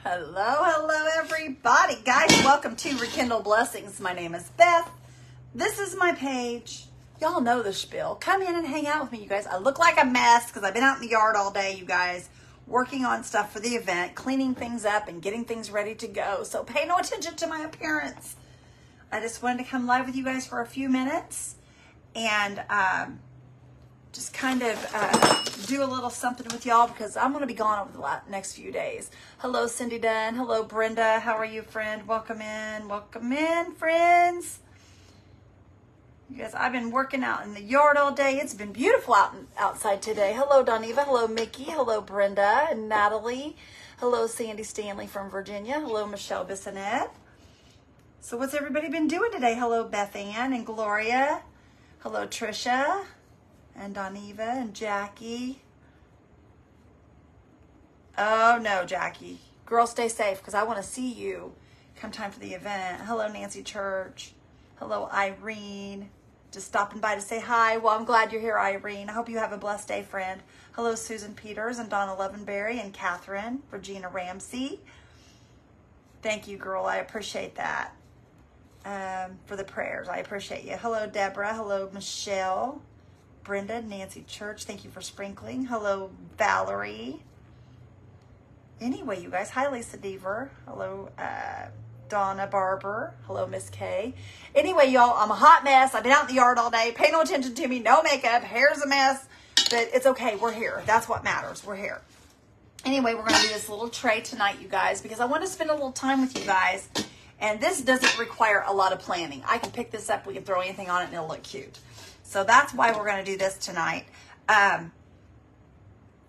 Hello, everybody. Guys, welcome to Rekindle Blessings. My name is Beth. This is my page. Y'all know the spiel. Come in and hang out with me, you guys. I look like a mess because I've been out in the yard all day, you guys, working on stuff for the event, cleaning things up and getting things ready to go. So pay no attention to my appearance. I just wanted to come live with you guys for a few minutes and just kind of do a little something with y'all because I'm going to be gone over the next few days. Hello, Cindy Dunn. Hello, Brenda. How are you, friend? Welcome in, friends. You guys, I've been working out in the yard all day. It's been beautiful outside today. Hello, Doniva. Hello, Mickey. Hello, Brenda and Natalie. Hello, Sandy Stanley from Virginia. Hello, Michelle Bissonette. So what's everybody been doing today? Hello, Beth Ann and Gloria. Hello, Trisha and Doniva and Jackie. Oh, no, Jackie. Girl, stay safe because I want to see you come time for the event. Hello, Nancy Church. Hello, Irene. Just stopping by to say hi. Well, I'm glad you're here, Irene. I hope you have a blessed day, friend. Hello, Susan Peters and Donna Levenberry and Catherine, Regina Ramsey. Thank you, girl. I appreciate that. For the prayers. I appreciate you. Hello, Deborah. Hello, Michelle. Brenda, Nancy Church. Thank you for sprinkling. Hello, Valerie. Anyway, you guys. Hi, Lisa Deaver. Hello, Donna Barber. Hello, Miss Kay. Anyway, y'all, I'm a hot mess. I've been out in the yard all day. Pay no attention to me. No makeup. Hair's a mess. But it's okay. We're here. That's what matters. We're here. Anyway, we're going to do this little tray tonight, you guys, because I want to spend a little time with you guys. And this doesn't require a lot of planning. I can pick this up. We can throw anything on it and it'll look cute. So that's why we're going to do this tonight.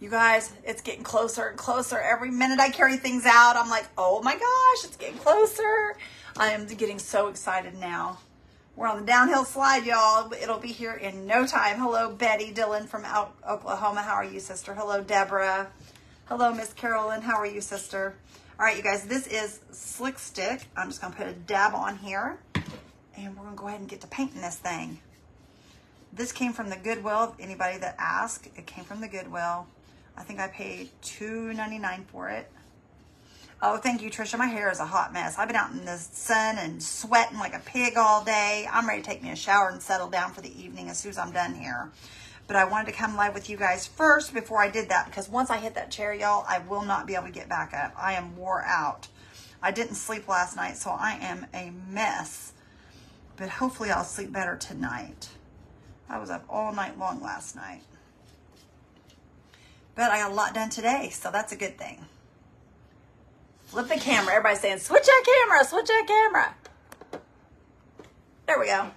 You guys, it's getting closer and closer. Every minute I carry things out, I'm like, oh my gosh, it's getting closer. I am getting so excited now. We're on the downhill slide, y'all. It'll be here in no time. Hello, Betty Dillon from Oklahoma. How are you, sister? Hello, Deborah. Hello, Miss Carolyn. How are you, sister? All right, you guys, this is Slick Stick. I'm just going to put a dab on here. And we're going to go ahead and get to painting this thing. This came from the Goodwill. Anybody that asked, it came from the Goodwill. I think I paid $2.99 for it. Oh, thank you, Trisha. My hair is a hot mess. I've been out in the sun and sweating like a pig all day. I'm ready to take me a shower and settle down for the evening as soon as I'm done here. But I wanted to come live with you guys first before I did that because once I hit that chair, y'all, I will not be able to get back up. I am wore out. I didn't sleep last night, so I am a mess. But hopefully I'll sleep better tonight. I was up all night long last night. But I got a lot done today, so that's a good thing. Flip the camera. Everybody's saying, switch that camera, switch that camera. There we go.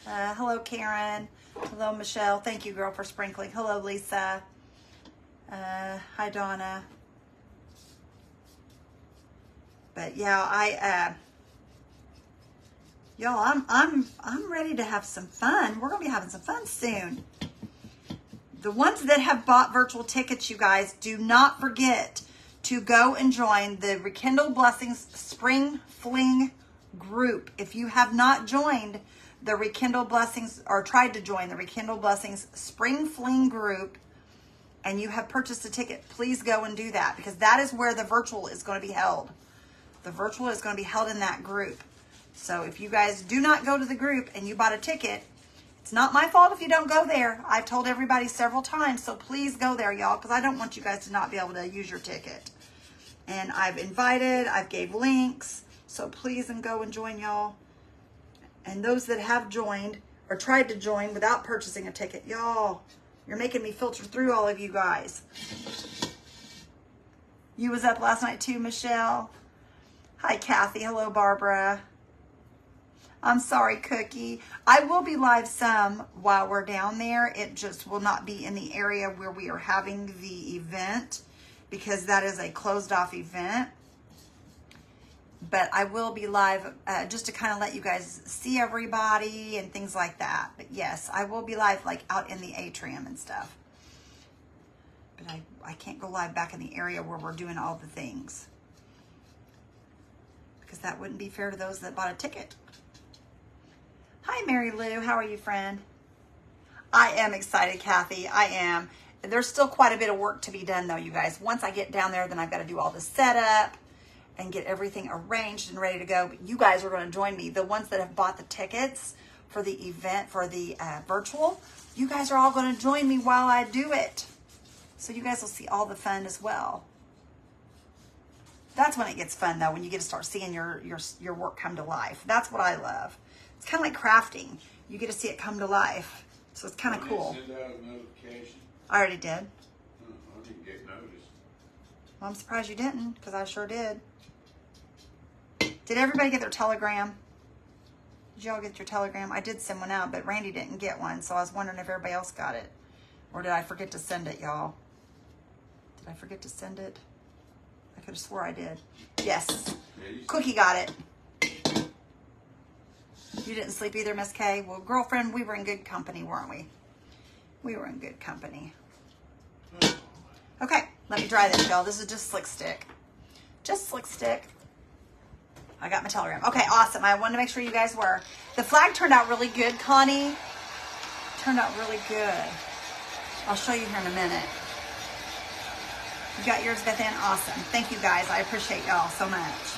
Hello, Karen. Hello, Michelle. Thank you, girl, for sprinkling. Hello, Lisa. Hi, Donna. But yeah, y'all, I'm ready to have some fun. We're gonna be having some fun soon. The ones that have bought virtual tickets, you guys, do not forget to go and join the Rekindle Blessings Spring Fling group. If you have not joined the Rekindle Blessings or tried to join the Rekindle Blessings Spring Fling group and you have purchased a ticket, please go and do that because that is where the virtual is going to be held. The virtual is going to be held in that group. So if you guys do not go to the group and you bought a ticket, it's not my fault if you don't go there. I've told everybody several times, so please go there, y'all, because I don't want you guys to not be able to use your ticket. And I've invited, I've gave links, so please and go and join, y'all. And those that have joined or tried to join without purchasing a ticket, y'all, you're making me filter through all of you guys. You was up last night too, Michelle. Hi, Kathy. Hello, Barbara. I'm sorry, Cookie. I will be live some while we're down there. It just will not be in the area where we are having the event because that is a closed off event. But I will be live just to kind of let you guys see everybody and things like that. But yes, I will be live like out in the atrium and stuff. But I can't go live back in the area where we're doing all the things because that wouldn't be fair to those that bought a ticket. Hi, Mary Lou. How are you, friend? I am excited, Kathy. I am. There's still quite a bit of work to be done though, you guys. Once I get down there, then I've got to do all the setup and get everything arranged and ready to go. But you guys are going to join me. The ones that have bought the tickets for the event, for the virtual, you guys are all going to join me while I do it. So you guys will see all the fun as well. That's when it gets fun though, when you get to start seeing your work come to life. That's what I love. It's kind of like crafting. You get to see it come to life. So it's kind of cool. Send out a notification? I already did. I didn't get notice. Well, I'm surprised you didn't, because I sure did. Did everybody get their telegram? Did y'all get your telegram? I did send one out, but Randy didn't get one, so I was wondering if everybody else got it. Or did I forget to send it, y'all? Did I forget to send it? I could have swore I did. Yes. Cookie got it. You didn't sleep either, Miss Kay? Well, girlfriend, we were in good company, weren't we? We were in good company. Okay, let me try this, y'all. This is just Slick Stick. Just Slick Stick. I got my telegram. Okay, awesome. I wanted to make sure you guys were. The flag turned out really good, Connie. Turned out really good. I'll show you here in a minute. You got yours, Beth Ann? Awesome. Thank you, guys. I appreciate y'all so much.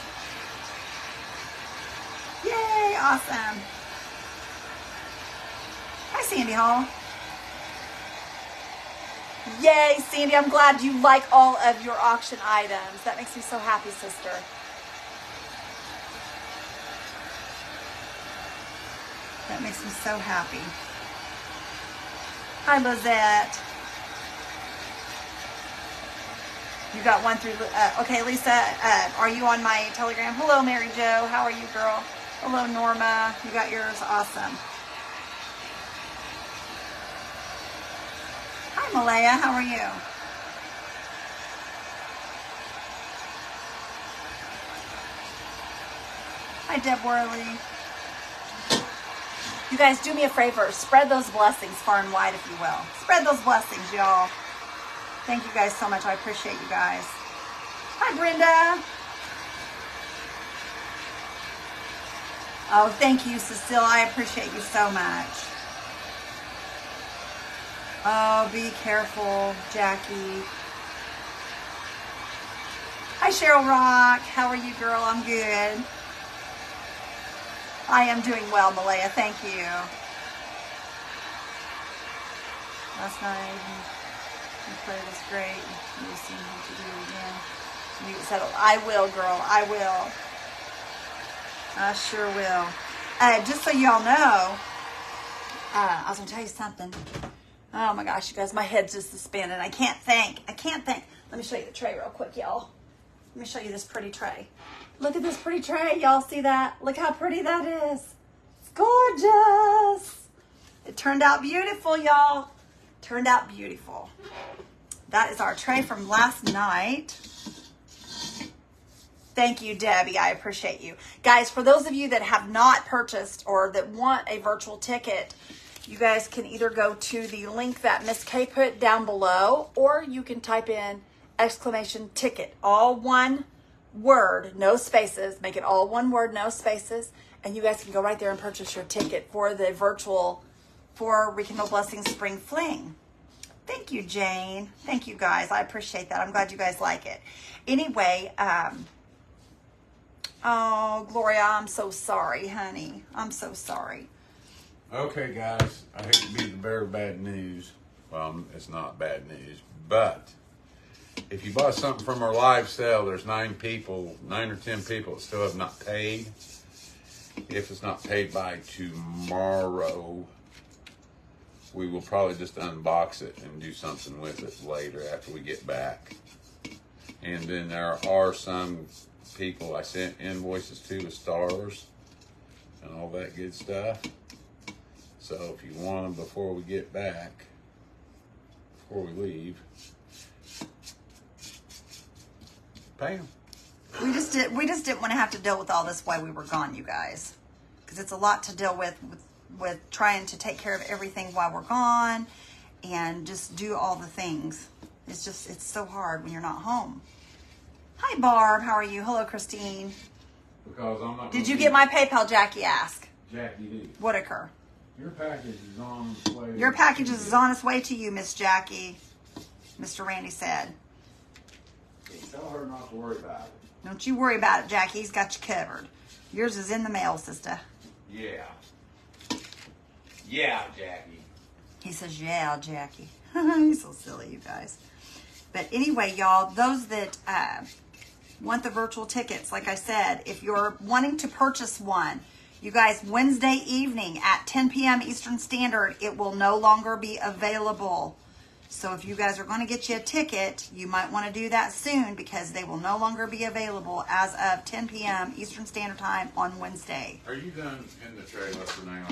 Yay, awesome. Hi, Sandy Hall. Yay, Sandy. I'm glad you like all of your auction items. That makes me so happy, sister. That makes me so happy. Hi, Lizette. You got one through, okay, Lisa, are you on my telegram? Hello, Mary Jo. How are you, girl? Hello, Norma. You got yours? Awesome. Hi, Malaya. How are you? Hi, Deb Worley. You guys, do me a favor. Spread those blessings far and wide, if you will. Spread those blessings, y'all. Thank you guys so much. I appreciate you guys. Hi, Brenda. Oh, thank you, Cecile. I appreciate you so much. Oh, be careful, Jackie. Hi, Cheryl Rock. How are you, girl? I'm good. I am doing well, Malaya. Thank you. Last night, you played was great. You seem to do it again. You settled. I will, girl. I will. I sure will. Just so y'all know, I was going to tell you something. Oh, my gosh, you guys. My head's just spinning. I can't think. Let me show you the tray real quick, y'all. Let me show you this pretty tray. Look at this pretty tray. Y'all see that? Look how pretty that is. It's gorgeous. It turned out beautiful, y'all. Turned out beautiful. That is our tray from last night. Thank you, Debbie. I appreciate you. Guys, for those of you that have not purchased or that want a virtual ticket, you guys can either go to the link that Miss Kay put down below, or you can type in !ticket, all one word, no spaces. Make it all one word, no spaces, and you guys can go right there and purchase your ticket for the virtual for Rekindle Blessings Spring Fling. Thank you, Jane. Thank you, guys. I appreciate that. I'm glad you guys like it. Anyway, oh, Gloria, I'm so sorry, honey. I'm so sorry. Okay, guys. I hate to be the bearer of bad news. Well, it's not bad news, but if you bought something from our live sale, there's 9 or 10 people that still have not paid. If it's not paid by tomorrow, we will probably just unbox it and do something with it later after we get back. And then there are some people I sent invoices to with stars and all that good stuff. So if you want them before we get back, before we leave, pay them. We just didn't want to have to deal with all this while we were gone, you guys, because it's a lot to deal with trying to take care of everything while we're gone and just do all the things. It's so hard when you're not home. Hi, Barb. How are you? Hello, Christine. Because I'm not. Did you get my PayPal, Jackie asked? Jackie did. Whitaker. Your package is on its way. Your package is on its way to you, Miss Jackie. Mr. Randy said. Tell her not to worry about it. Don't you worry about it, Jackie. He's got you covered. Yours is in the mail, sister. Yeah. Yeah, Jackie. He says, yeah, Jackie. He's so silly, you guys. But anyway, y'all, those that want the virtual tickets, like I said, if you're wanting to purchase one, you guys, Wednesday evening at 10 p.m. Eastern Standard, it will no longer be available. So if you guys are going to get you a ticket, you might want to do that soon because they will no longer be available as of 10 p.m. Eastern Standard Time on Wednesday. Are you done in the trailer for now?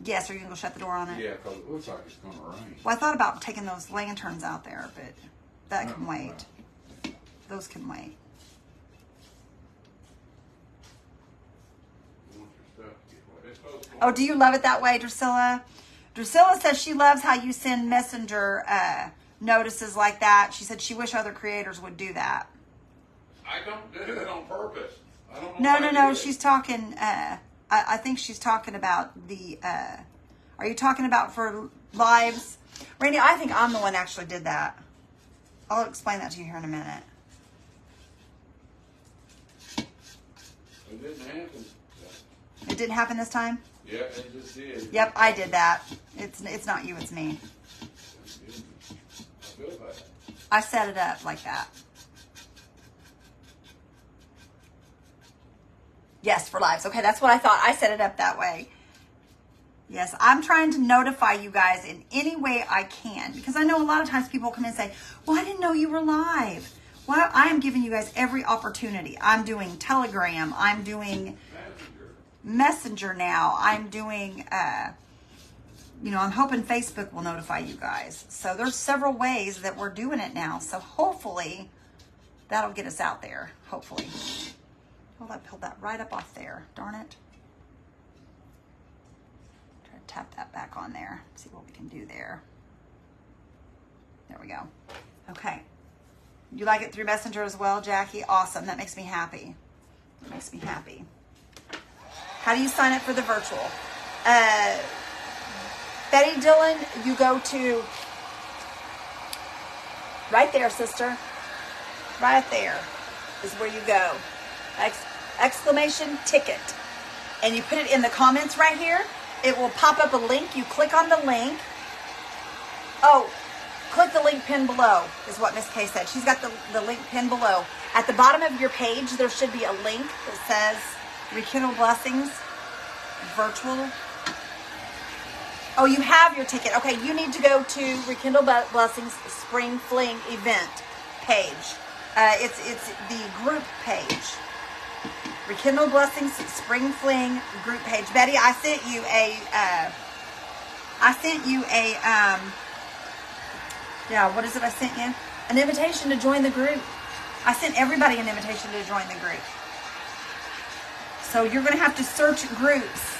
Yes, are you going to go shut the door on it? Yeah, because it looks like it's going to rain. Well, I thought about taking those lanterns out there, but that can wait. Wow. Those can wait. You want your stuff to get wet. It's supposed to- Oh, do you love it that way, Drusilla? Drusilla says she loves how you send messenger notices like that. She said she wish other creators would do that. I don't do it on purpose. I don't No, know why no, I no. do it. She's talking. I think she's talking about the. Are you talking about for lives, Randy? I think I'm the one that actually did that. I'll explain that to you here in a minute. It didn't happen. It didn't happen this time. Yeah, it just did. Yep, I did that. It's not you, it's me. I feel bad. I set it up like that. Yes, for lives. Okay, that's what I thought. I set it up that way. Yes, I'm trying to notify you guys in any way I can because I know a lot of times people come in and say, well, I didn't know you were live. Well, I am giving you guys every opportunity. I'm doing Telegram. I'm doing Messenger now. I'm doing, I'm hoping Facebook will notify you guys. So there's several ways that we're doing it now. So hopefully that'll get us out there. Hopefully. Oh, I pulled that right up off there. Darn it. Try to tap that back on there. See what we can do there. There we go. Okay. You like it through Messenger as well, Jackie? Awesome. That makes me happy. That makes me happy. How do you sign up for the virtual? Betty Dillon, you go to right there, sister. Right there is where you go. Exclamation ticket. And you put it in the comments right here. It will pop up a link. You click on the link. Oh, click the link pinned below is what Miss Kay said. She's got the link pinned below. At the bottom of your page, there should be a link that says Rekindle Blessings Virtual. Oh, you have your ticket. Okay, you need to go to Rekindle Blessings Spring Fling event page. It's the group page. Rekindle Blessings Spring Fling group page. Betty, I sent you what is it I sent you? An invitation to join the group. I sent everybody an invitation to join the group. So you're going to have to search groups.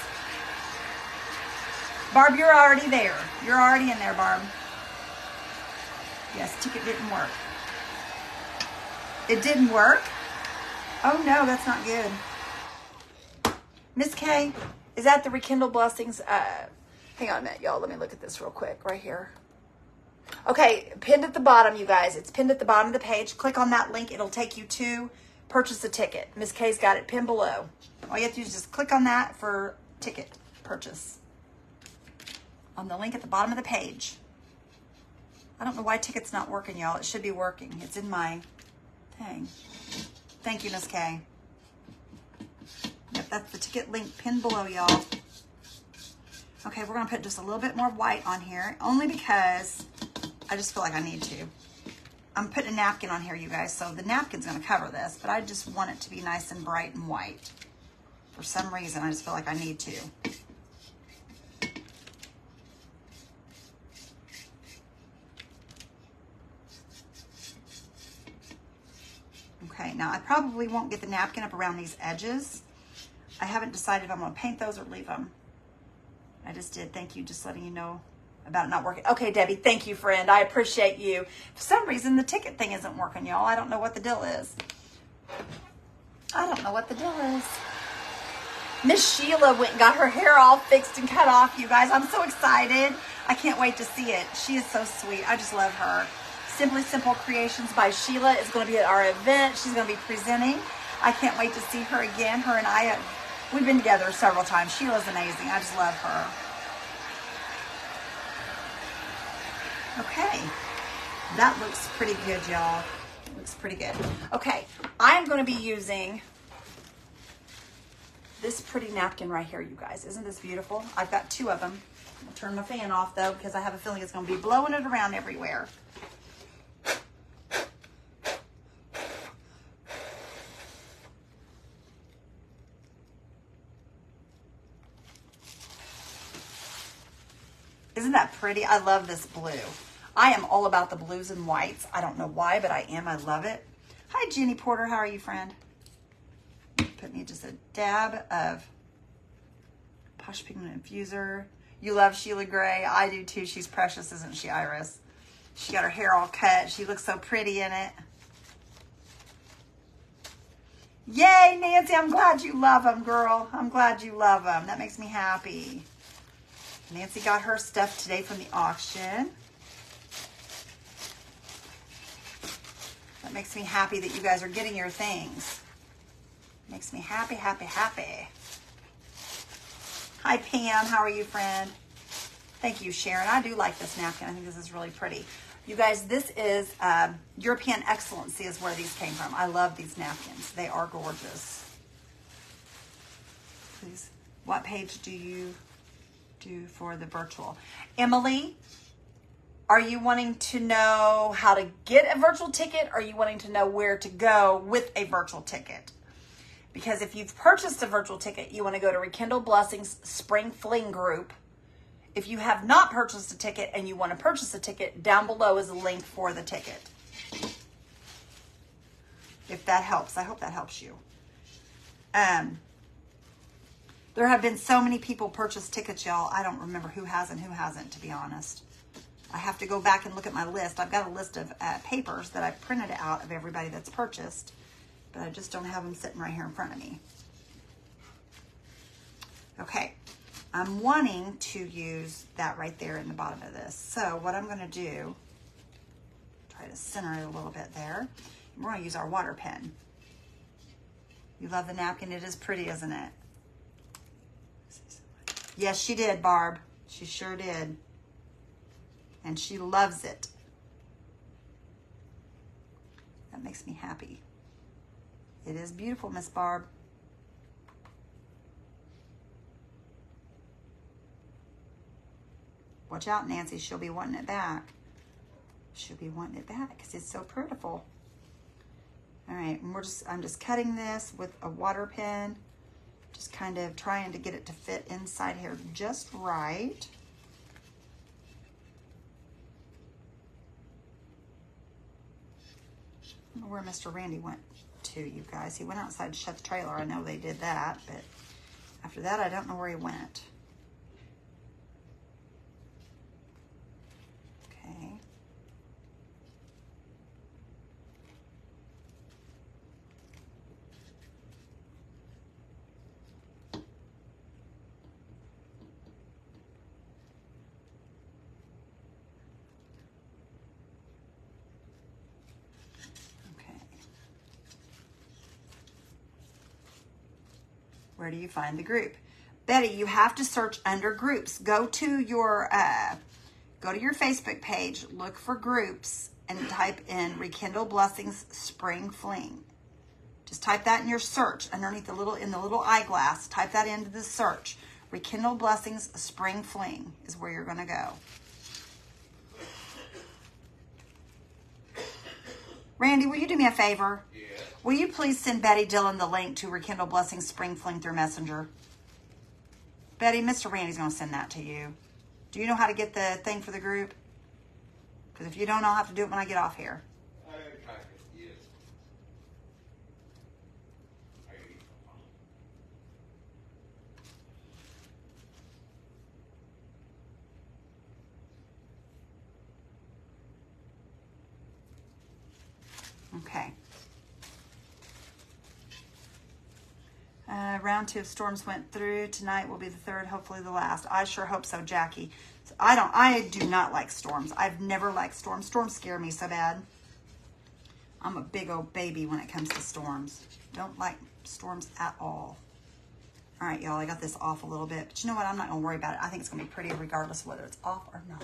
Barb, you're already there. You're already in there, Barb. Yes, ticket didn't work. It didn't work? Oh no, that's not good. Miss Kay, is that the Rekindle Blessings? Hang on a minute, y'all. Let me look at this real quick right here. Okay, pinned at the bottom, you guys. It's pinned at the bottom of the page. Click on that link. It'll take you to purchase a ticket. Miss Kay's got it pinned below. All you have to do is just click on that for ticket purchase. On the link at the bottom of the page. I don't know why ticket's not working, y'all. It should be working. It's in my thing. Thank you, Miss Kay. Yep, that's the ticket link pinned below, y'all. Okay, we're going to put just a little bit more white on here, only because I just feel like I need to. I'm putting a napkin on here, you guys, so the napkin's going to cover this, but I just want it to be nice and bright and white. For some reason, I just feel like I need to. Okay, now I probably won't get the napkin up around these edges. I haven't decided if I'm going to paint those or leave them. I just did. Thank you. Just letting you know about it not working. Okay, Debbie. Thank you, friend. I appreciate you. For some reason, the ticket thing isn't working, y'all. I don't know what the deal is. I don't know what the deal is. Miss Sheila went and got her hair all fixed and cut off, you guys. I'm so excited. I can't wait to see it. She is so sweet. I just love her. Simply Simple Creations by Sheila is going to be at our event. She's going to be presenting. I can't wait to see her again. Her and I, we've been together several times. Sheila's amazing. I just love her. Okay, that looks pretty good, y'all. Looks pretty good. Okay, I am going to be using this pretty napkin right here, you guys. Isn't this beautiful? I've got 2 of them. I'll turn my fan off though because I have a feeling it's going to be blowing it around everywhere. Isn't that pretty? I love this blue. I am all about the blues and whites. I don't know why, but I am. I love it. Hi, Jenny Porter. How are you, friend? Put me just a dab of Posh Pigment Infuser. You love Sheila Gray. I do too. She's precious, isn't she, Iris? She got her hair all cut. She looks so pretty in it. Yay, Nancy. I'm glad you love them, girl. I'm glad you love them. That makes me happy. Nancy got her stuff today from the auction. That makes me happy that you guys are getting your things. Makes me happy, happy, happy. Hi, Pam. How are you, friend? Thank you, Sharon. I do like this napkin. I think this is really pretty. You guys, this is European Excellency is where these came from. I love these napkins. They are gorgeous. Please, what page do you do for the virtual? Emily, are you wanting to know how to get a virtual ticket, or are you wanting to know where to go with a virtual ticket? Because if you've purchased a virtual ticket, you want to go to Rekindle Blessings Spring Fling group. If you have not purchased a ticket and you want to purchase a ticket, down below is a link for the ticket. If that helps, I hope that helps you. There have been so many people purchase tickets, y'all. I don't remember who has and who hasn't, to be honest. I have to go back and look at my list. I've got a list of papers that I printed out of everybody that's purchased, but I just don't have them sitting right here in front of me. Okay, I'm wanting to use that right there in the bottom of this. So what I'm gonna do, try to center it a little bit there. We're gonna use our water pen. You love the napkin? It is pretty, isn't it? Yes, she did, Barb. She sure did. And she loves it. That makes me happy. It is beautiful, Miss Barb. Watch out, Nancy. She'll be wanting it back. She'll be wanting it back because it's so prettiful. All right, and I'm just cutting this with a water pen. Just kind of trying to get it to fit inside here just right. I don't know where Mr. Randy went to, you guys. He went outside to shut the trailer. I know they did that, but after that, I don't know where he went. Okay. Where do you find the group? Betty, you have to search under groups. Go to your Facebook page, look for groups, and type in Rekindle Blessings Spring Fling. Just type that in your search underneath the little eyeglass. Type that into the search. Rekindle Blessings Spring Fling is where you're gonna go. Randy, will you do me a favor? Yeah. Will you please send Betty Dillon the link to Rekindle Blessings Spring Fling through Messenger? Betty, Mr. Randy's going to send that to you. Do you know how to get the thing for the group? Because if you don't, I'll have to do it when I get off here. Yes. Okay. round 2 of storms went through. Tonight will be the 3rd, hopefully the last. I sure hope so, Jackie. I do not like storms. I've never liked storms. Storms scare me so bad. I'm a big old baby when it comes to storms. Don't like storms at all. All right, y'all, I got this off a little bit, but you know what? I'm not going to worry about it. I think it's going to be pretty regardless of whether it's off or not.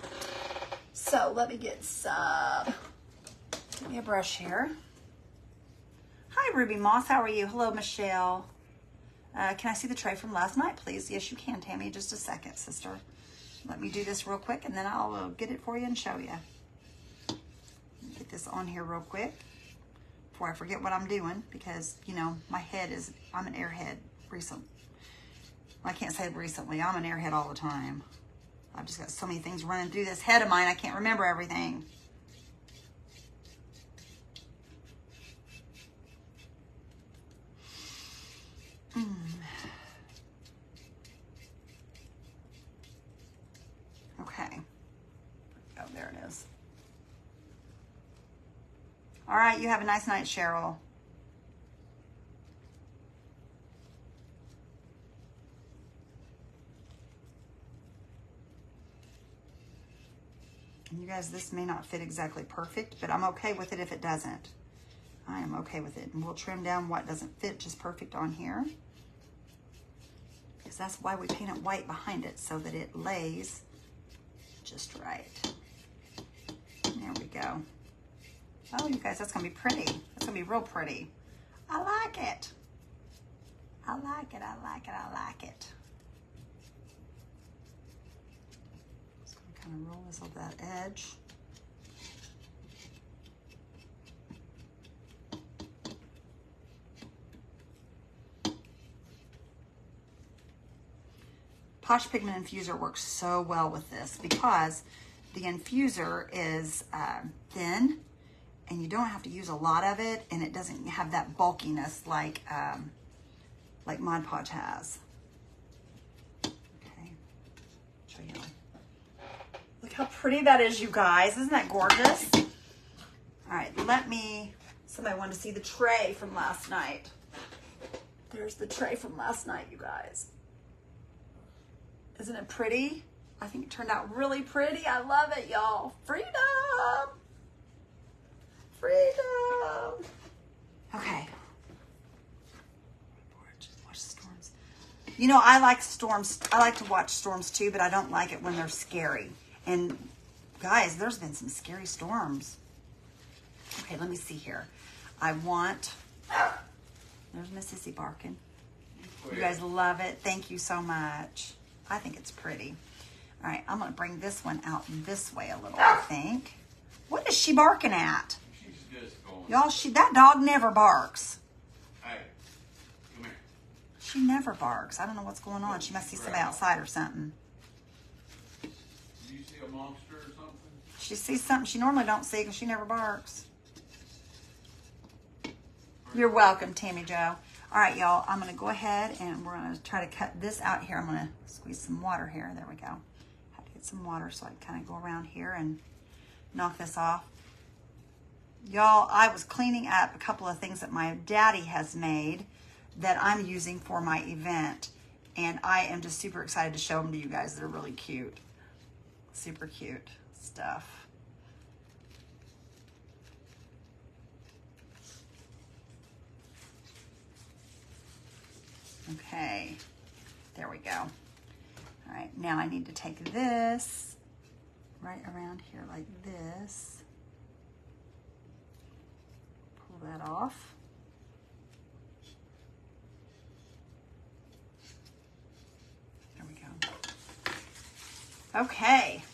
So let me get some, give me a brush here. Hi, Ruby Moss. How are you? Hello, Michelle. Can I see the tray from last night, please? Yes, you can, Tammy. Just a second, sister. Let me do this real quick, and then I'll get it for you and show you. Get this on here real quick before I forget what I'm doing, because, you know, my head is, I'm an airhead recently. I can't say recently. I'm an airhead all the time. I've just got so many things running through this head of mine, I can't remember everything. Okay. Oh, there it is. All right, you have a nice night, Cheryl. And you guys, this may not fit exactly perfect, but I'm okay with it if it doesn't. I am okay with it. And we'll trim down what doesn't fit just perfect on here. Because that's why we paint it white behind it, so that it lays just right. There we go. Oh, you guys, that's going to be pretty. That's going to be real pretty. I like it. I like it. I like it. I like it. Just going to kind of roll this over that edge. Posh Pigment Infuser works so well with this because the infuser is thin, and you don't have to use a lot of it, and it doesn't have that bulkiness like Mod Podge has. Okay, show you. Look how pretty that is, you guys. Isn't that gorgeous? All right, somebody wanted to see the tray from last night. There's the tray from last night, you guys. Isn't it pretty? I think it turned out really pretty. I love it, y'all. Freedom! Freedom! Okay. Watch storms. You know, I like storms. I like to watch storms too, but I don't like it when they're scary. And guys, there's been some scary storms. Okay, let me see here. There's Miss Sissy barking. You guys love it. Thank you so much. I think it's pretty. All right, I'm going to bring this one out this way a little, I think. What is she barking at? She's just going. Y'all, that dog never barks. Hey, come here. She never barks. I don't know what's going on. She must see somebody outside or something. Do you see a monster or something? She sees something she normally don't see because she never barks. You're welcome, Tammy Jo. All right, y'all, I'm going to go ahead and we're going to try to cut this out here. I'm going to squeeze some water here. There we go. Have to get some water so I can kind of go around here and knock this off. Y'all, I was cleaning up a couple of things that my daddy has made that I'm using for my event. And I am just super excited to show them to you guys. They're really cute. Super cute stuff. Okay, there we go. All right, now I need to take this right around here like this. Pull that off. There we go. Okay.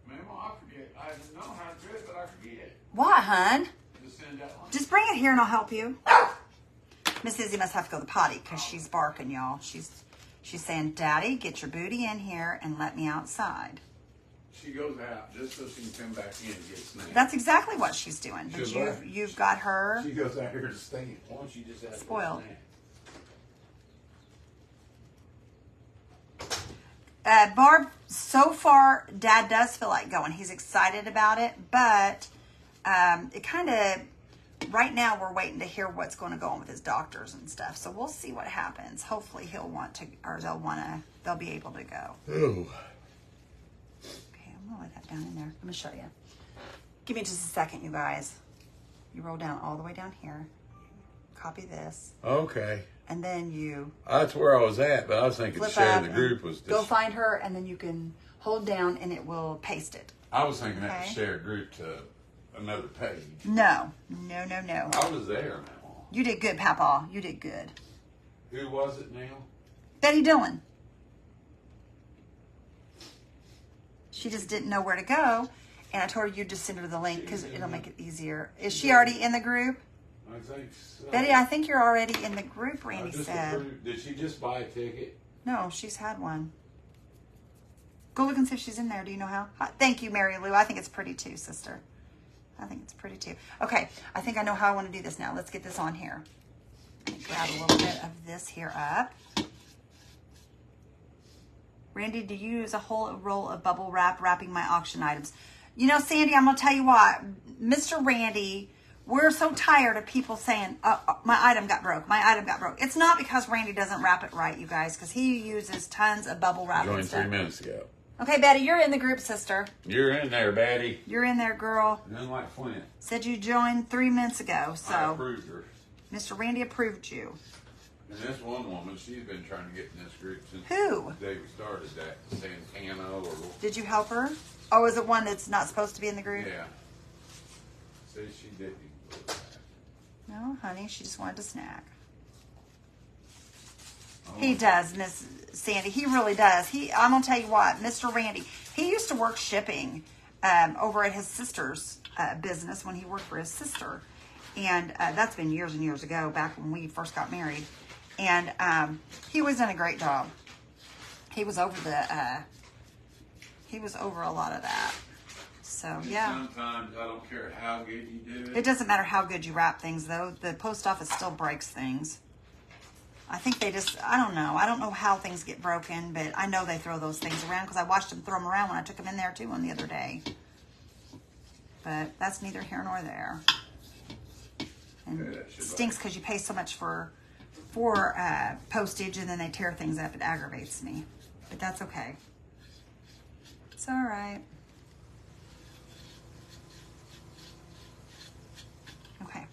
Ma'am, I forget. I know how to do it, but I forget. What, hun? Just send that one. Just bring it here and I'll help you. Miss Izzy must have to go to the potty because she's barking, y'all. She's saying, Daddy, get your booty in here and let me outside. She goes out just so she can come back in and get snacks. That's exactly what she's doing. But you've got her She goes out here to stay. Why don't you just have spoiled. snack? Barb, so far, Dad does feel like going. He's excited about it, but it kind of, right now we're waiting to hear what's going to go on with his doctors and stuff. So we'll see what happens. Hopefully he'll want to, or they'll be able to go. Ooh. Okay, I'm going to lay that down in there. Let me show you. Give me just a second, you guys. You roll down all the way down here. Copy this. Okay. And then you That's where I was at, but I was thinking flip share up the and group was just, go find her, and then you can hold down and it will paste it. I was thinking that Okay. to share group to another page. No. I was there now. You did good, Papa. You did good. Who was it now? Betty Dillon. She just didn't know where to go, and I told her you'd just send her the link because it'll make it easier. Is she already in the group? I think so. Betty, I think you're already in the group, Randy said. Did she just buy a ticket? No, she's had one. Go look and see if she's in there. Do you know how? Thank you, Mary Lou. I think it's pretty too, sister. I think it's pretty too. Okay, I think I know how I want to do this now. Let's get this on here. Let me grab a little bit of this here up. Randy, do you use a whole roll of bubble wrap wrapping my auction items? You know, Sandy, I'm going to tell you what. Mr. Randy, we're so tired of people saying, my item got broke. My item got broke. It's not because Randy doesn't wrap it right, you guys, because he uses tons of bubble wrap. Joined 3 minutes ago. Okay, Betty, you're in the group, sister. You're in there, Betty. You're in there, girl. Unlike Flint. Said you joined 3 minutes ago, I so approved her. Mr. Randy approved you. And this one woman, she's been trying to get in this group since Who? the day we started that. Santana or... Did you help her? Oh, is it one that's not supposed to be in the group? Yeah. Says she didn't. No, honey, she just wanted to snack. Oh. He does, Miss Sandy. He really does. I'm gonna tell you what, Mr. Randy. He used to work shipping over at his sister's business when he worked for his sister, and that's been years and years ago, back when we first got married. And he was done a great job. He was over a lot of that. So yeah. Sometimes I don't care how good you do it. It doesn't matter how good you wrap things, though. The post office still breaks things. I think they just, I don't know. I don't know how things get broken, but I know they throw those things around because I watched them throw them around when I took them in there, too, on the other day. But that's neither here nor there. And it stinks because you pay so much for postage and then they tear things up. It aggravates me. But that's okay. It's all right. Okay.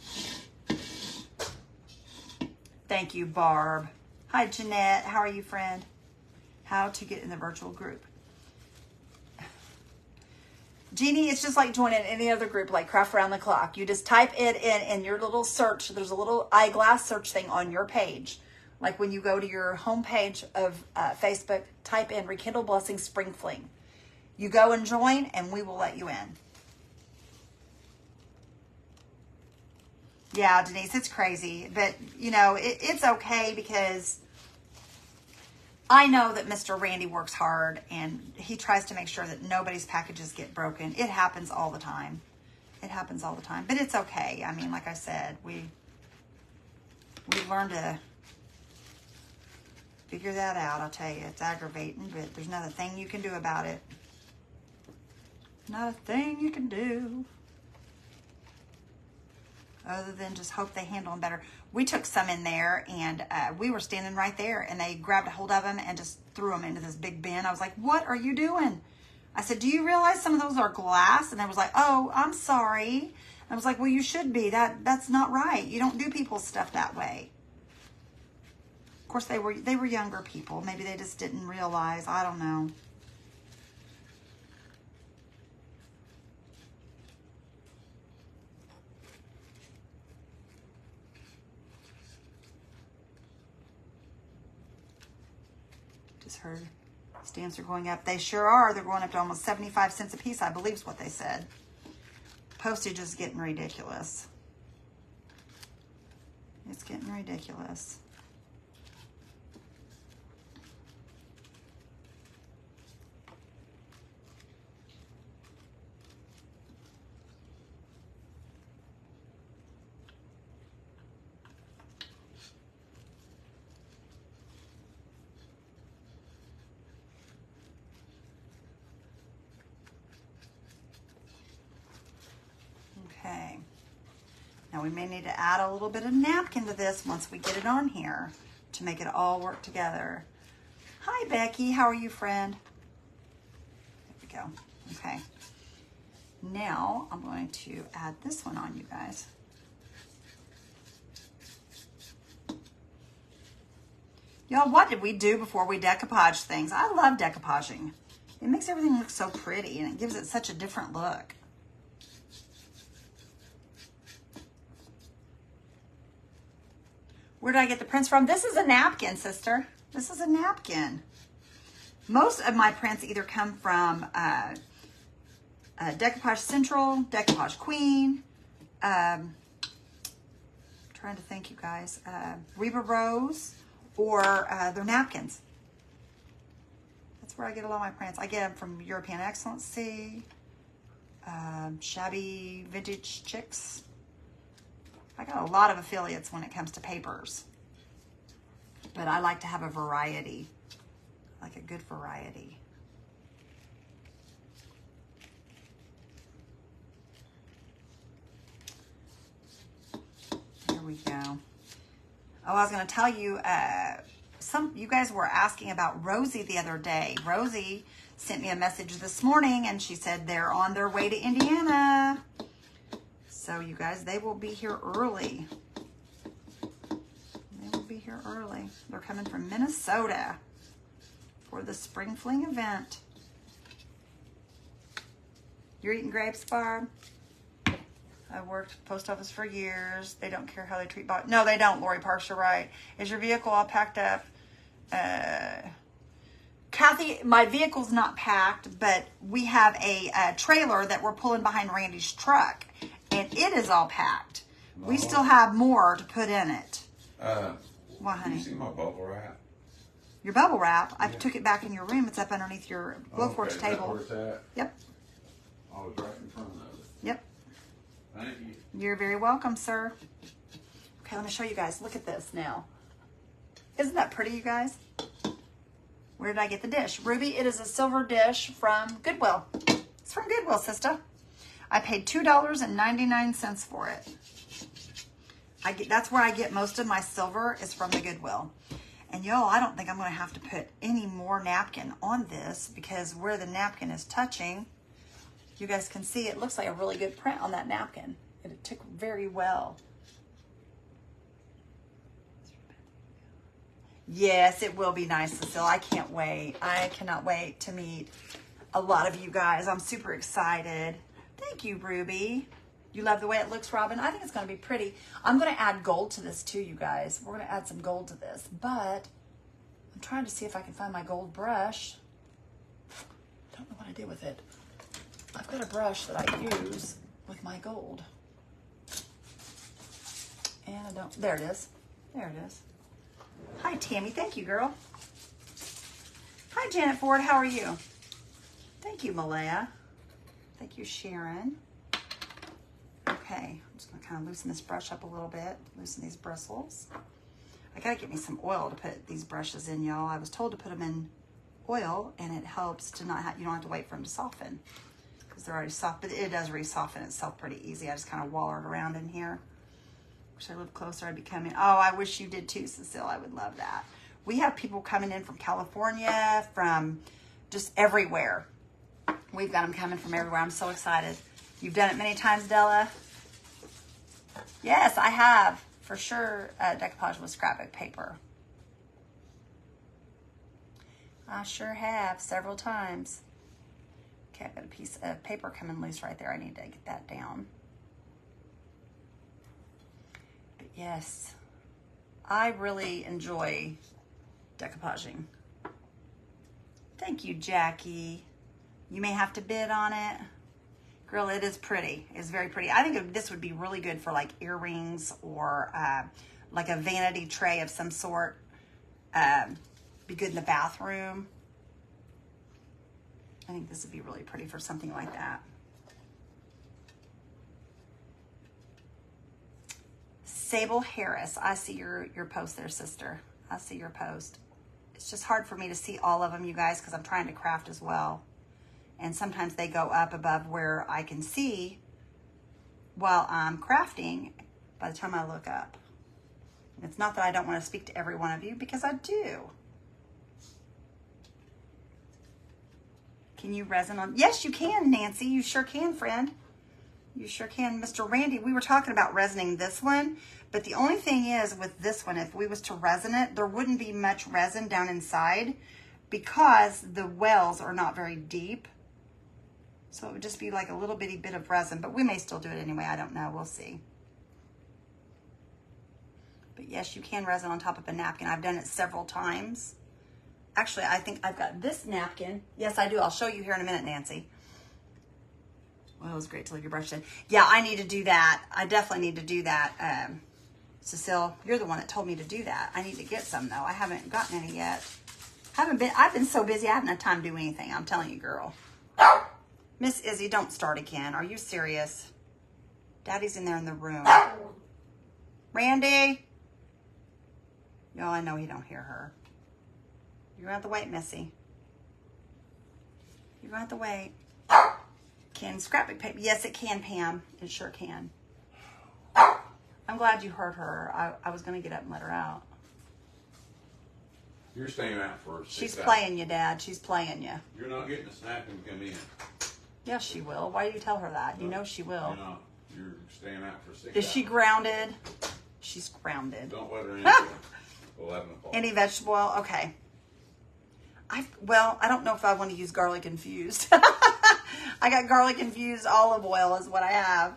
Thank you, Barb. Hi, Jeanette. How are you, friend? How to get in the virtual group. Jeannie, it's just like joining any other group like Craft Around the Clock. You just type it in your little search. There's a little eyeglass search thing on your page. Like when you go to your home page of Facebook, type in Rekindle Blessings Spring Fling. You go and join, and we will let you in. Yeah, Denise, it's crazy. But, you know, it's okay because I know that Mr. Randy works hard and he tries to make sure that nobody's packages get broken. It happens all the time. It happens all the time. But it's okay. I mean, like I said, we learn to figure that out. I'll tell you, it's aggravating, but there's not a thing you can do about it. Not a thing you can do. Other than just hope they handle them better. We took some in there, and we were standing right there, and they grabbed a hold of them and just threw them into this big bin. I was like, what are you doing? I said, do you realize some of those are glass? And they was like, oh, I'm sorry. I was like, well, you should be. That's not right. You don't do people's stuff that way. Of course, they were younger people. Maybe they just didn't realize. I don't know. Heard stamps are going up. They sure are. They're going up to almost 75 cents a piece, I believe is what they said. Postage is getting ridiculous. It's getting ridiculous. Okay. Now we may need to add a little bit of napkin to this once we get it on here to make it all work together. Hi, Becky. How are you, friend? There we go. Okay. Now I'm going to add this one on, you guys. Y'all, what did we do before we decoupage things? I love decoupaging. It makes everything look so pretty and it gives it such a different look. Where did I get the prints from? This is a napkin, sister. This is a napkin. Most of my prints either come from Decoupage Central, Decoupage Queen, trying to think, you guys, Reba Rose, or they're napkins. That's where I get a lot of my prints. I get them from European Excellency, Shabby Vintage Chicks. I got a lot of affiliates when it comes to papers, but I like to have a variety, like a good variety. There we go. Oh, I was going to tell you, you guys were asking about Rosie the other day. Rosie sent me a message this morning and she said they're on their way to Indiana. So you guys, they will be here early. They will be here early. They're coming from Minnesota for the Spring Fling event. You're eating grapes, Barb? I worked post office for years. They don't care how they treat box. No, they don't, Lori Parks, you're right. Is your vehicle all packed up? Kathy, my vehicle's not packed, but we have a trailer that we're pulling behind Randy's truck, and it is all packed. No. We still have more to put in it. What, honey? You see my bubble wrap? Your bubble wrap? I took it back in your room. It's up underneath your Glowforge table. Is that where it's at? Yep. I was right in front of it. Yep. Thank you. You're very welcome, sir. Okay, let me show you guys. Look at this now. Isn't that pretty, you guys? Where did I get the dish? Ruby, it is a silver dish from Goodwill. It's from Goodwill, sister. I paid $2.99 for it. That's where I get most of my silver is from the Goodwill. And y'all, I don't think I'm going to have to put any more napkin on this because where the napkin is touching, you guys can see it looks like a really good print on that napkin. It took very well. Yes, it will be nice, Cecile. I can't wait. I cannot wait to meet a lot of you guys. I'm super excited. Thank you, Ruby. You love the way it looks, Robin? I think it's going to be pretty. I'm going to add gold to this too, you guys. We're going to add some gold to this, but I'm trying to see if I can find my gold brush. Don't know what I did with it. I've got a brush that I use with my gold. And I don't, there it is. There it is. Hi, Tammy. Thank you, girl. Hi, Janet Ford. How are you? Thank you, Malaya. Thank you, Sharon. Okay, I'm just going to kind of loosen this brush up a little bit. Loosen these bristles. I got to get me some oil to put these brushes in, y'all. I was told to put them in oil, and it helps to not have, you don't have to wait for them to soften because they're already soft, but it does re-soften itself pretty easy. I just kind of waller it around in here. Wish I lived closer, I'd be coming. Oh, I wish you did too, Cecile. I would love that. We have people coming in from California, from just everywhere. We've got them coming from everywhere. I'm so excited. You've done it many times, Della. Yes, I have. For sure, decoupage with scrapbook paper. I sure have, several times. Okay, I've got a piece of paper coming loose right there. I need to get that down. But yes, I really enjoy decoupaging. Thank you, Jackie. You may have to bid on it. Girl, it is pretty. It's very pretty. I think this would be really good for like earrings or like a vanity tray of some sort. Be good in the bathroom. I think this would be really pretty for something like that. Sable Harris, I see your post there, sister. I see your post. It's just hard for me to see all of them, you guys, because I'm trying to craft as well. And sometimes they go up above where I can see while I'm crafting, by the time I look up. It's not that I don't want to speak to every one of you, because I do. Can you resin on? Yes, you can, Nancy. You sure can, friend. You sure can. Mr. Randy, we were talking about resining this one, but the only thing is with this one, if we was to resin it, there wouldn't be much resin down inside because the wells are not very deep. So it would just be like a little bitty bit of resin, but we may still do it anyway. I don't know. We'll see. But yes, you can resin on top of a napkin. I've done it several times. Actually, I think I've got this napkin. Yes, I do. I'll show you here in a minute, Nancy. Well, it was great to leave your brush in. Yeah, I need to do that. I definitely need to do that. Cecile, you're the one that told me to do that. I need to get some, though. I haven't gotten any yet. I've been so busy, I haven't had time to do anything. I'm telling you, girl. Miss Izzy, don't start again. Are you serious? Daddy's in there in the room. Randy? Y'all, I know he don't hear her. You're going to have to wait, Missy. You're going to have to wait. Can scrapbook paper? Yes, it can, Pam. It sure can. I'm glad you heard her. I was going to get up and let her out. You're staying out for 6 She's hours. playing you, Dad. She's playing you. You're not getting a snack when you come in. Yes, she will. Why do you tell her that? You know she will. You're not. You're staying out for 6 hours. Is she grounded? She's grounded. Don't let her in until 11 o'clock. Any vegetable oil? Okay. Well, I don't know if I want to use garlic infused. I got garlic infused olive oil is what I have.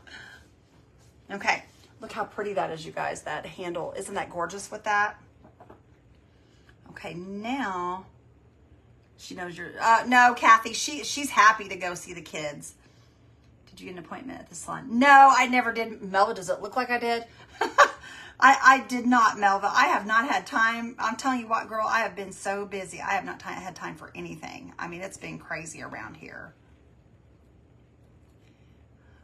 Okay. Look how pretty that is, you guys. That handle. Isn't that gorgeous with that? Okay, now she knows you're, no, Kathy, she's happy to go see the kids. Did you get an appointment at the salon? No, I never did. Melva, does it look like I did? I did not, Melva. I have not had time. I'm telling you what, girl, I have been so busy. I have not had time for anything. I mean, it's been crazy around here.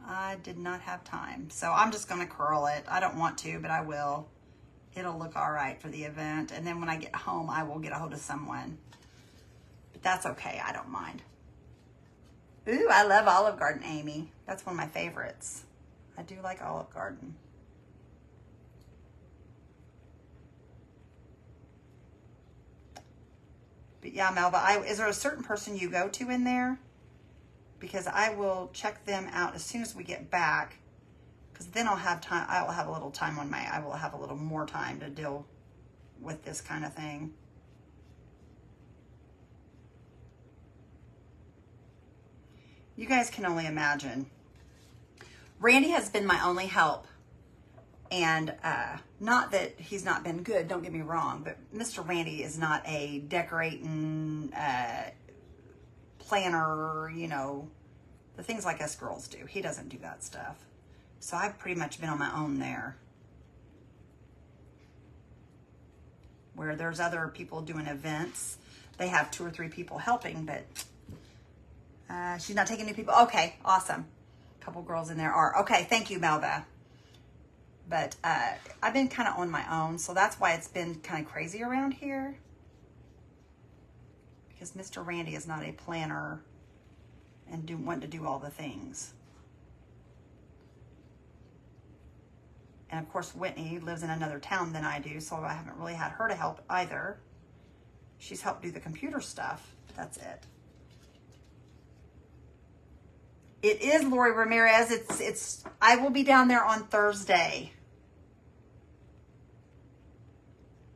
I did not have time. So I'm just going to curl it. I don't want to, but I will. It'll look all right for the event. And then when I get home, I will get a hold of someone. But that's okay. I don't mind. Ooh, I love Olive Garden, Amy. That's one of my favorites. I do like Olive Garden. But yeah, Melva, is there a certain person you go to in there? Because I will check them out as soon as we get back. Because then I'll have time. I will have a little time on I will have a little more time to deal with this kind of thing. You guys can only imagine. Randy has been my only help. And not that he's not been good, don't get me wrong, but Mr. Randy is not a decorating planner, you know, the things like us girls do. He doesn't do that stuff. So I've pretty much been on my own there. Where there's other people doing events. They have 2 or 3 people helping, but she's not taking new people. Okay, awesome. A couple girls in there are. Okay, thank you, Melva. But I've been kind of on my own, so that's why it's been kind of crazy around here. Because Mr. Randy is not a planner and want to do all the things. And of course, Whitney lives in another town than I do, so I haven't really had her to help either. She's helped do the computer stuff. That's it. It is Lori Ramirez. I will be down there on Thursday.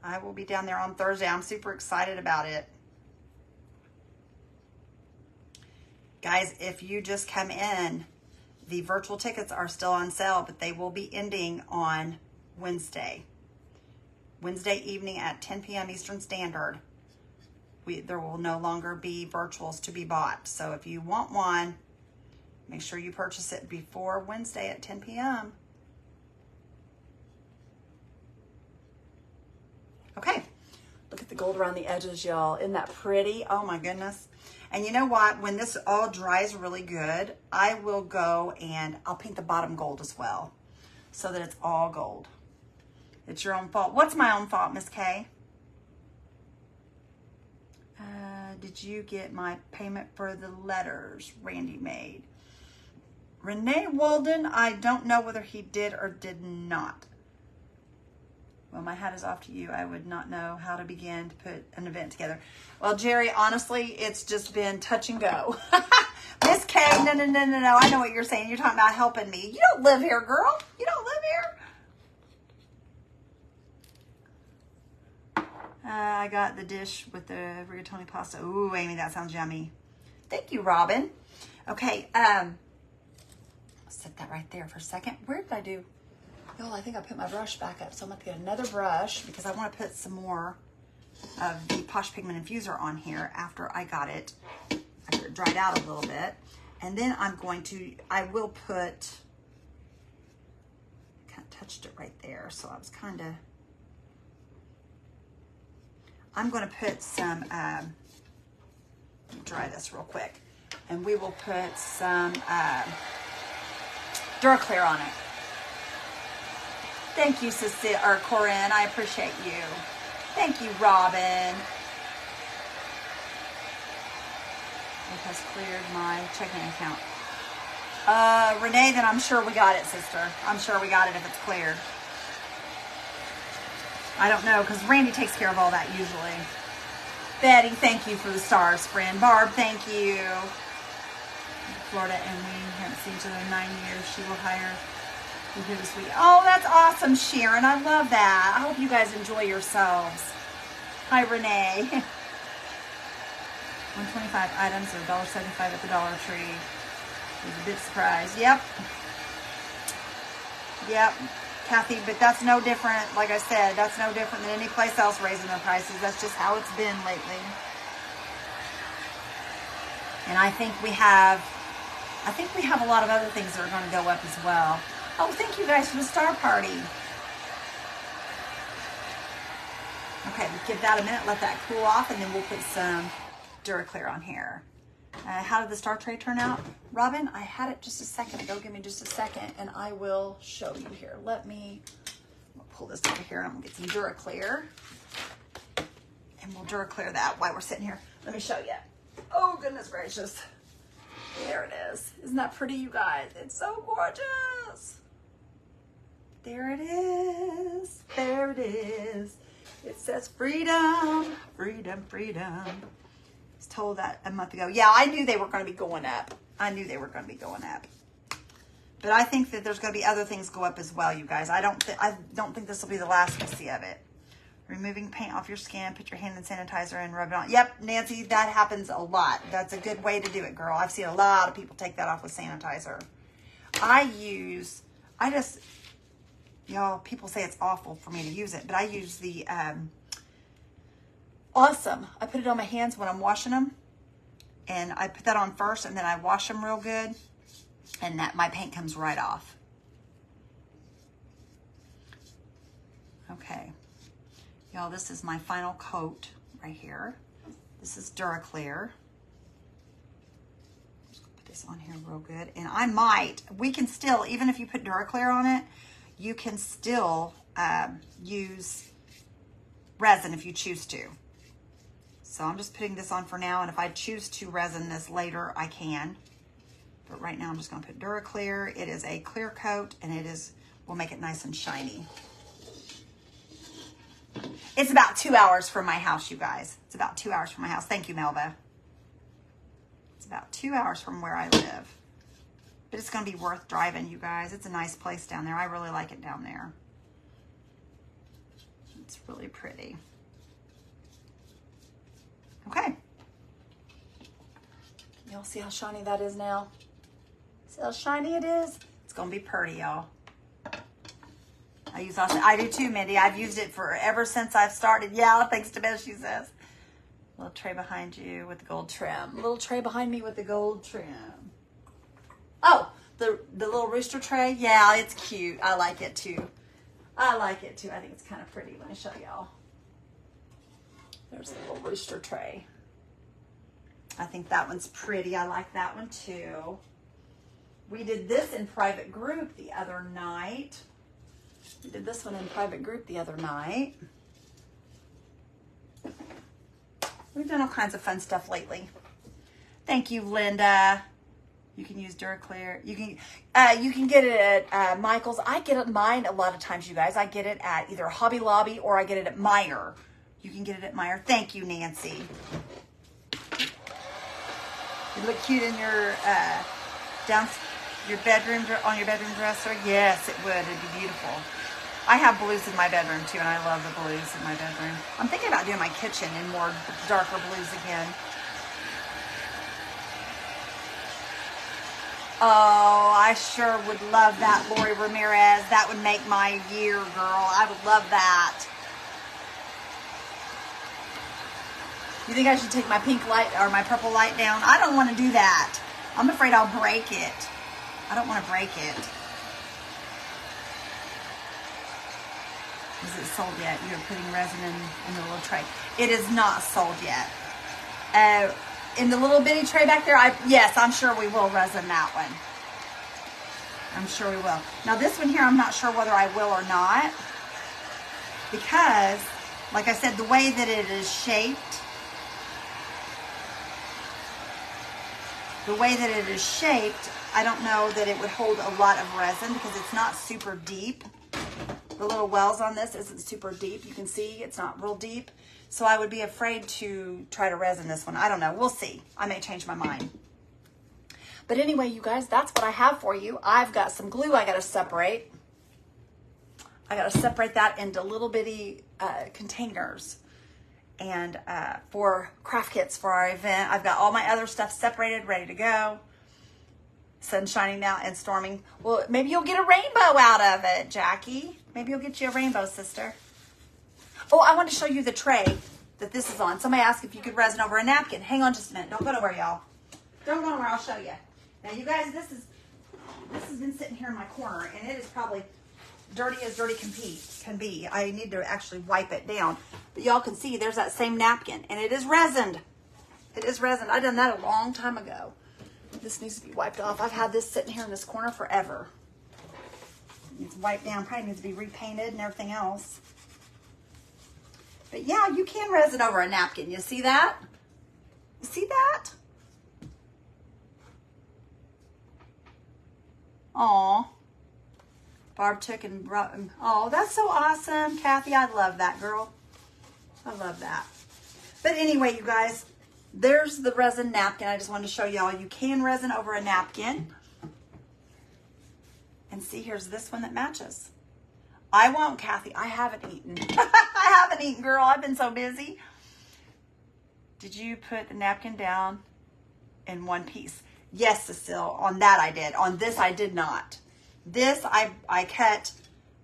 I will be down there on Thursday. I'm super excited about it. Guys, if you just come in, the virtual tickets are still on sale, but they will be ending on Wednesday. Wednesday evening at 10 p.m. Eastern Standard. There will no longer be virtuals to be bought. So if you want one, make sure you purchase it before Wednesday at 10 p.m. Okay, look at the gold around the edges, y'all. Isn't that pretty? Oh my goodness. And you know what? When this all dries really good, I will go and I'll paint the bottom gold as well so that it's all gold. It's your own fault. What's my own fault, Miss Kay? Did you get my payment for the letters Randy made? Renee Walden, I don't know whether he did or did not. Well, my hat is off to you. I would not know how to begin to put an event together. Well, Jerry, honestly, it's just been touch and go. Miss K, no. I know what you're saying. You're talking about helping me. You don't live here, girl. You don't live here. I got the dish with the rigatoni pasta. Ooh, Amy, that sounds yummy. Thank you, Robin. Okay, I'll set that right there for a second. Where did I do? Oh, I think I put my brush back up, so I'm going to get another brush because I want to put some more of the Posh Pigment Infuser on here after I got it, after it dried out a little bit. And then I will put, kind of touched it right there, so I was kind of, I'm going to put some, let me dry this real quick, and we will put some Duraclear on it. Thank you, Cecilia, or Corinne. I appreciate you. Thank you, Robin. It has cleared my checking account. Renee, then I'm sure we got it, sister. I'm sure we got it if it's cleared. I don't know, because Randy takes care of all that usually. Betty, thank you for the stars, friend. Barb, thank you. Florida and we haven't seen each other in 9 years. She will hire you here this week. Oh, that's awesome, Sharon. I love that. I hope you guys enjoy yourselves. Hi, Renee. 125 items or $1.75 at the Dollar Tree. I was a bit surprised. Yep. Kathy, but that's no different. Like I said, that's no different than any place else raising their prices. That's just how it's been lately. And I think we have a lot of other things that are going to go up as well. Oh, thank you guys for the star party. Okay, we'll give that a minute, let that cool off, and then we'll put some Duraclear on here. How did the star tray turn out? Robin, I had it just a second ago. Give me just a second, and I will show you here. I'll pull this over here, and I'm going to get some Duraclear. And we'll Duraclear that while we're sitting here. Let me show you. Oh, goodness gracious. There it is. Isn't that pretty, you guys? It's so gorgeous. There it is. There it is. It says freedom, freedom, freedom. I was told that a month ago. Yeah, I knew they were going to be going up. But I think that there's going to be other things go up as well, you guys. I don't think this will be the last we see of it. Removing paint off your skin, put your hand in sanitizer and rub it on. Yep, Nancy, that happens a lot. That's a good way to do it, girl. I've seen a lot of people take that off with sanitizer. Y'all, people say it's awful for me to use it, but I use the Awesome. I put it on my hands when I'm washing them, and I put that on first, and then I wash them real good, and my paint comes right off. Okay. Y'all, this is my final coat right here. This is Duraclear. Just gonna put this on here real good. And we can still, even if you put Duraclear on it, you can still use resin if you choose to. So I'm just putting this on for now, and if I choose to resin this later, I can. But right now I'm just gonna put Duraclear. It is a clear coat, and will make it nice and shiny. It's about 2 hours from my house, you guys. It's about 2 hours from my house. Thank you, Melva. It's about 2 hours from where I live. But it's going to be worth driving, you guys. It's a nice place down there. I really like it down there. It's really pretty. Okay. Y'all see how shiny that is now? See how shiny it is? It's going to be pretty, y'all. I do too, Mindy. I've used it ever since I've started. Yeah, thanks to Beth, she says. Little tray behind you with the gold trim. Little tray behind me with the gold trim. Oh, the little rooster tray. Yeah, it's cute. I like it too. I think it's kind of pretty. Let me show y'all. There's a little rooster tray. I think that one's pretty. I like that one too. We did this in private group the other night. We've done all kinds of fun stuff lately. Thank you, Linda. You can use Duraclear. You can get it at Michael's. I get it mine a lot of times, you guys. I get it at either Hobby Lobby or I get it at Meijer. You can get it at Meijer. Thank you, Nancy. You look cute in your bedroom, on your bedroom dresser. Yes, it would. It'd be beautiful. I have blues in my bedroom too, and I love the blues in my bedroom. I'm thinking about doing my kitchen in more darker blues again. Oh, I sure would love that, Lori Ramirez. That would make my year, girl. I would love that. You think I should take my pink light or my purple light down? I don't want to do that. I'm afraid I'll break it. I don't want to break it. Is it sold yet? You're putting resin in the little tray. It is not sold yet. In the little bitty tray back there, yes, I'm sure we will resin that one. I'm sure we will. Now this one here, I'm not sure whether I will or not. Because, like I said, the way that it is shaped, I don't know that it would hold a lot of resin because it's not super deep. The little wells on this isn't super deep. You can see it's not real deep. So I would be afraid to try to resin this one. I don't know. We'll see. I may change my mind. But anyway, you guys, that's what I have for you. I've got some glue I got to separate. I got to separate that into little bitty containers. And for craft kits for our event, I've got all my other stuff separated, ready to go. Sun's shining now and storming. Well, maybe you'll get a rainbow out of it, Jackie. Maybe you'll get you a rainbow, sister. Oh, I want to show you the tray that this is on. Somebody asked if you could resin over a napkin. Hang on just a minute. Don't go nowhere, y'all. Don't go nowhere. I'll show you. Now, you guys, this has been sitting here in my corner, and it is probably dirty as dirty can be. I need to actually wipe it down. But y'all can see there's that same napkin, and it is resined. It is resined. I done that a long time ago. This needs to be wiped off. I've had this sitting here in this corner forever. It needs wiped down. Probably needs to be repainted and everything else. But yeah, you can resin over a napkin. You see that? You see that? Aw. Barb took and brought him. Oh, that's so awesome, Kathy. I love that, girl. I love that. But anyway, you guys, there's the resin napkin. I just wanted to show y'all you can resin over a napkin. And see, here's this one that matches. I won't, Kathy. I haven't eaten. I haven't eaten, girl. I've been so busy. Did you put the napkin down in one piece? Yes, Cecile. On that I did. On this I did not. This, I cut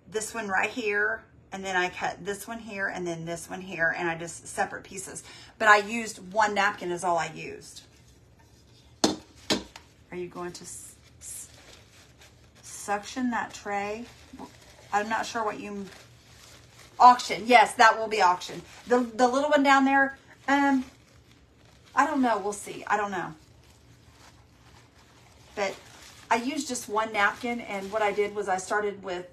this one right here, and then I cut this one here, and then this one here, and I just separate pieces. But I used one napkin is all I used. Are you going to suction that tray? I'm not sure what you... Auction. Yes, that will be auction. The little one down there, I don't know. We'll see. I don't know. But I used just one napkin, and what I did was I started with,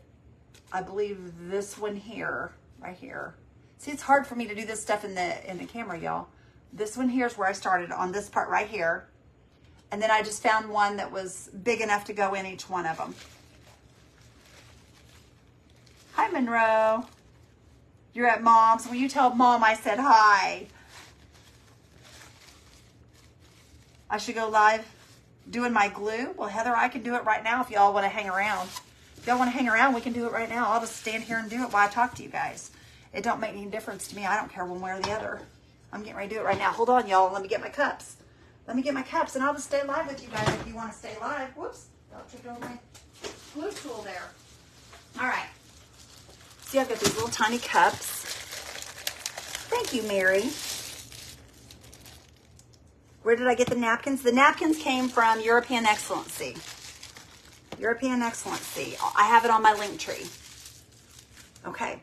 I believe, this one here, right here. See, it's hard for me to do this stuff in the camera, y'all. This one here is where I started, on this part right here. And then I just found one that was big enough to go in each one of them. Hi, Monroe. You're at Mom's. Will you tell Mom I said hi? I should go live doing my glue. Well, Heather, I can do it right now if y'all want to hang around. If y'all want to hang around, we can do it right now. I'll just stand here and do it while I talk to you guys. It don't make any difference to me. I don't care one way or the other. I'm getting ready to do it right now. Hold on, y'all. Let me get my cups. Let me get my cups, and I'll just stay live with you guys if you want to stay live. Whoops. Don't trick over my glue tool there. All right. See, I've got these little tiny cups. Thank you, Mary. Where did I get the napkins? The napkins came from European Excellency. European Excellency. I have it on my link tree. Okay.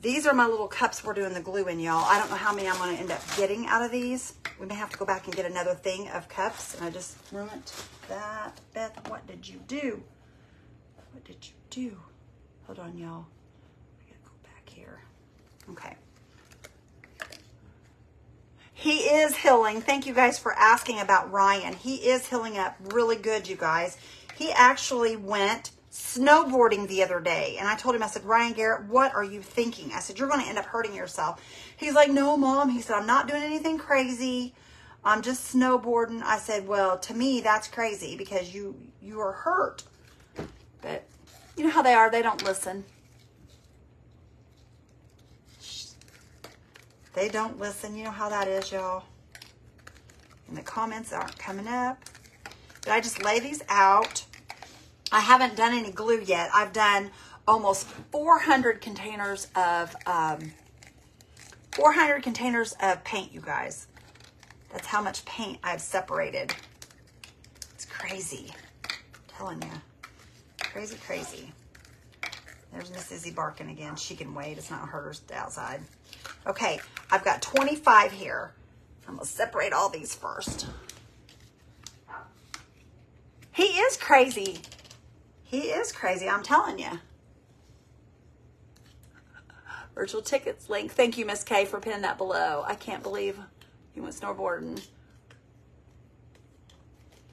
These are my little cups we're doing the glue in, y'all. I don't know how many I'm going to end up getting out of these. We may have to go back and get another thing of cups. And I just ruined that. Beth, what did you do? What did you do? Hold on, y'all. I got to go back here. Okay. He is healing. Thank you guys for asking about Ryan. He is healing up really good, you guys. He actually went snowboarding the other day. And I told him, I said, Ryan Garrett, what are you thinking? I said, you're going to end up hurting yourself. He's like, no, Mom. He said, I'm not doing anything crazy. I'm just snowboarding. I said, well, to me, that's crazy because you are hurt. But you know how they are. They don't listen. They don't listen. You know how that is, y'all. And the comments aren't coming up. But I just lay these out. I haven't done any glue yet. I've done almost 400 containers of 400 containers of paint, you guys. That's how much paint I've separated. It's crazy. I'm telling you. Crazy, crazy. There's Miss Izzy barking again. She can wait. It's not hers outside. Okay, I've got 25 here. I'm going to separate all these first. He is crazy. He is crazy, I'm telling you. Virtual tickets link. Thank you, Miss K, for pinning that below. I can't believe he went snowboarding.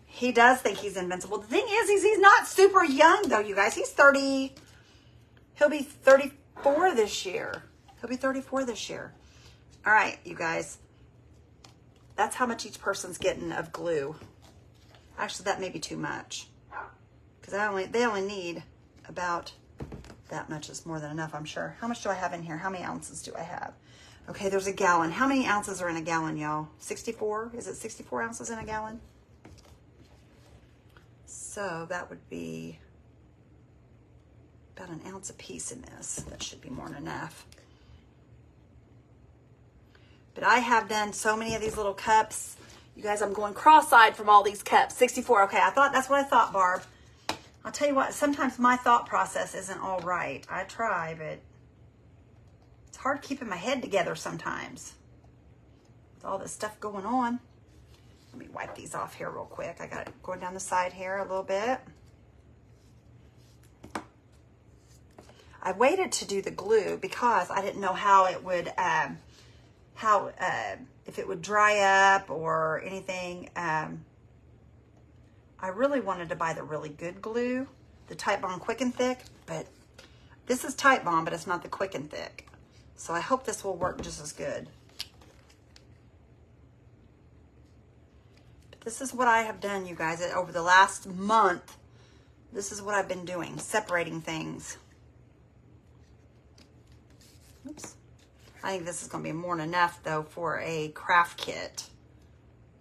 He does think he's invincible. The thing is, he's not super young, though, you guys. He's 30. He'll be 34 this year. He'll be 34 this year. All right, you guys. That's how much each person's getting of glue. Actually, that may be too much. Because they only need about that much. Is more than enough, I'm sure. How much do I have in here? How many ounces do I have? Okay, there's a gallon. How many ounces are in a gallon, y'all? 64? Is it 64 ounces in a gallon? So that would be about an ounce a piece in this. That should be more than enough. But I have done so many of these little cups. You guys, I'm going cross-eyed from all these cups. 64. Okay, that's what I thought, Barb. I'll tell you what, sometimes my thought process isn't all right. I try, but it's hard keeping my head together sometimes with all this stuff going on. Let me wipe these off here real quick. I got it going down the side here a little bit. I waited to do the glue because I didn't know how it would, if it would dry up or anything. I really wanted to buy the really good glue, the Type Bond Quick and Thick, but this is Type Bond, but it's not the Quick and Thick. So I hope this will work just as good. But this is what I have done, you guys, over the last month. This is what I've been doing, separating things. Oops. I think this is going to be more than enough, though, for a craft kit.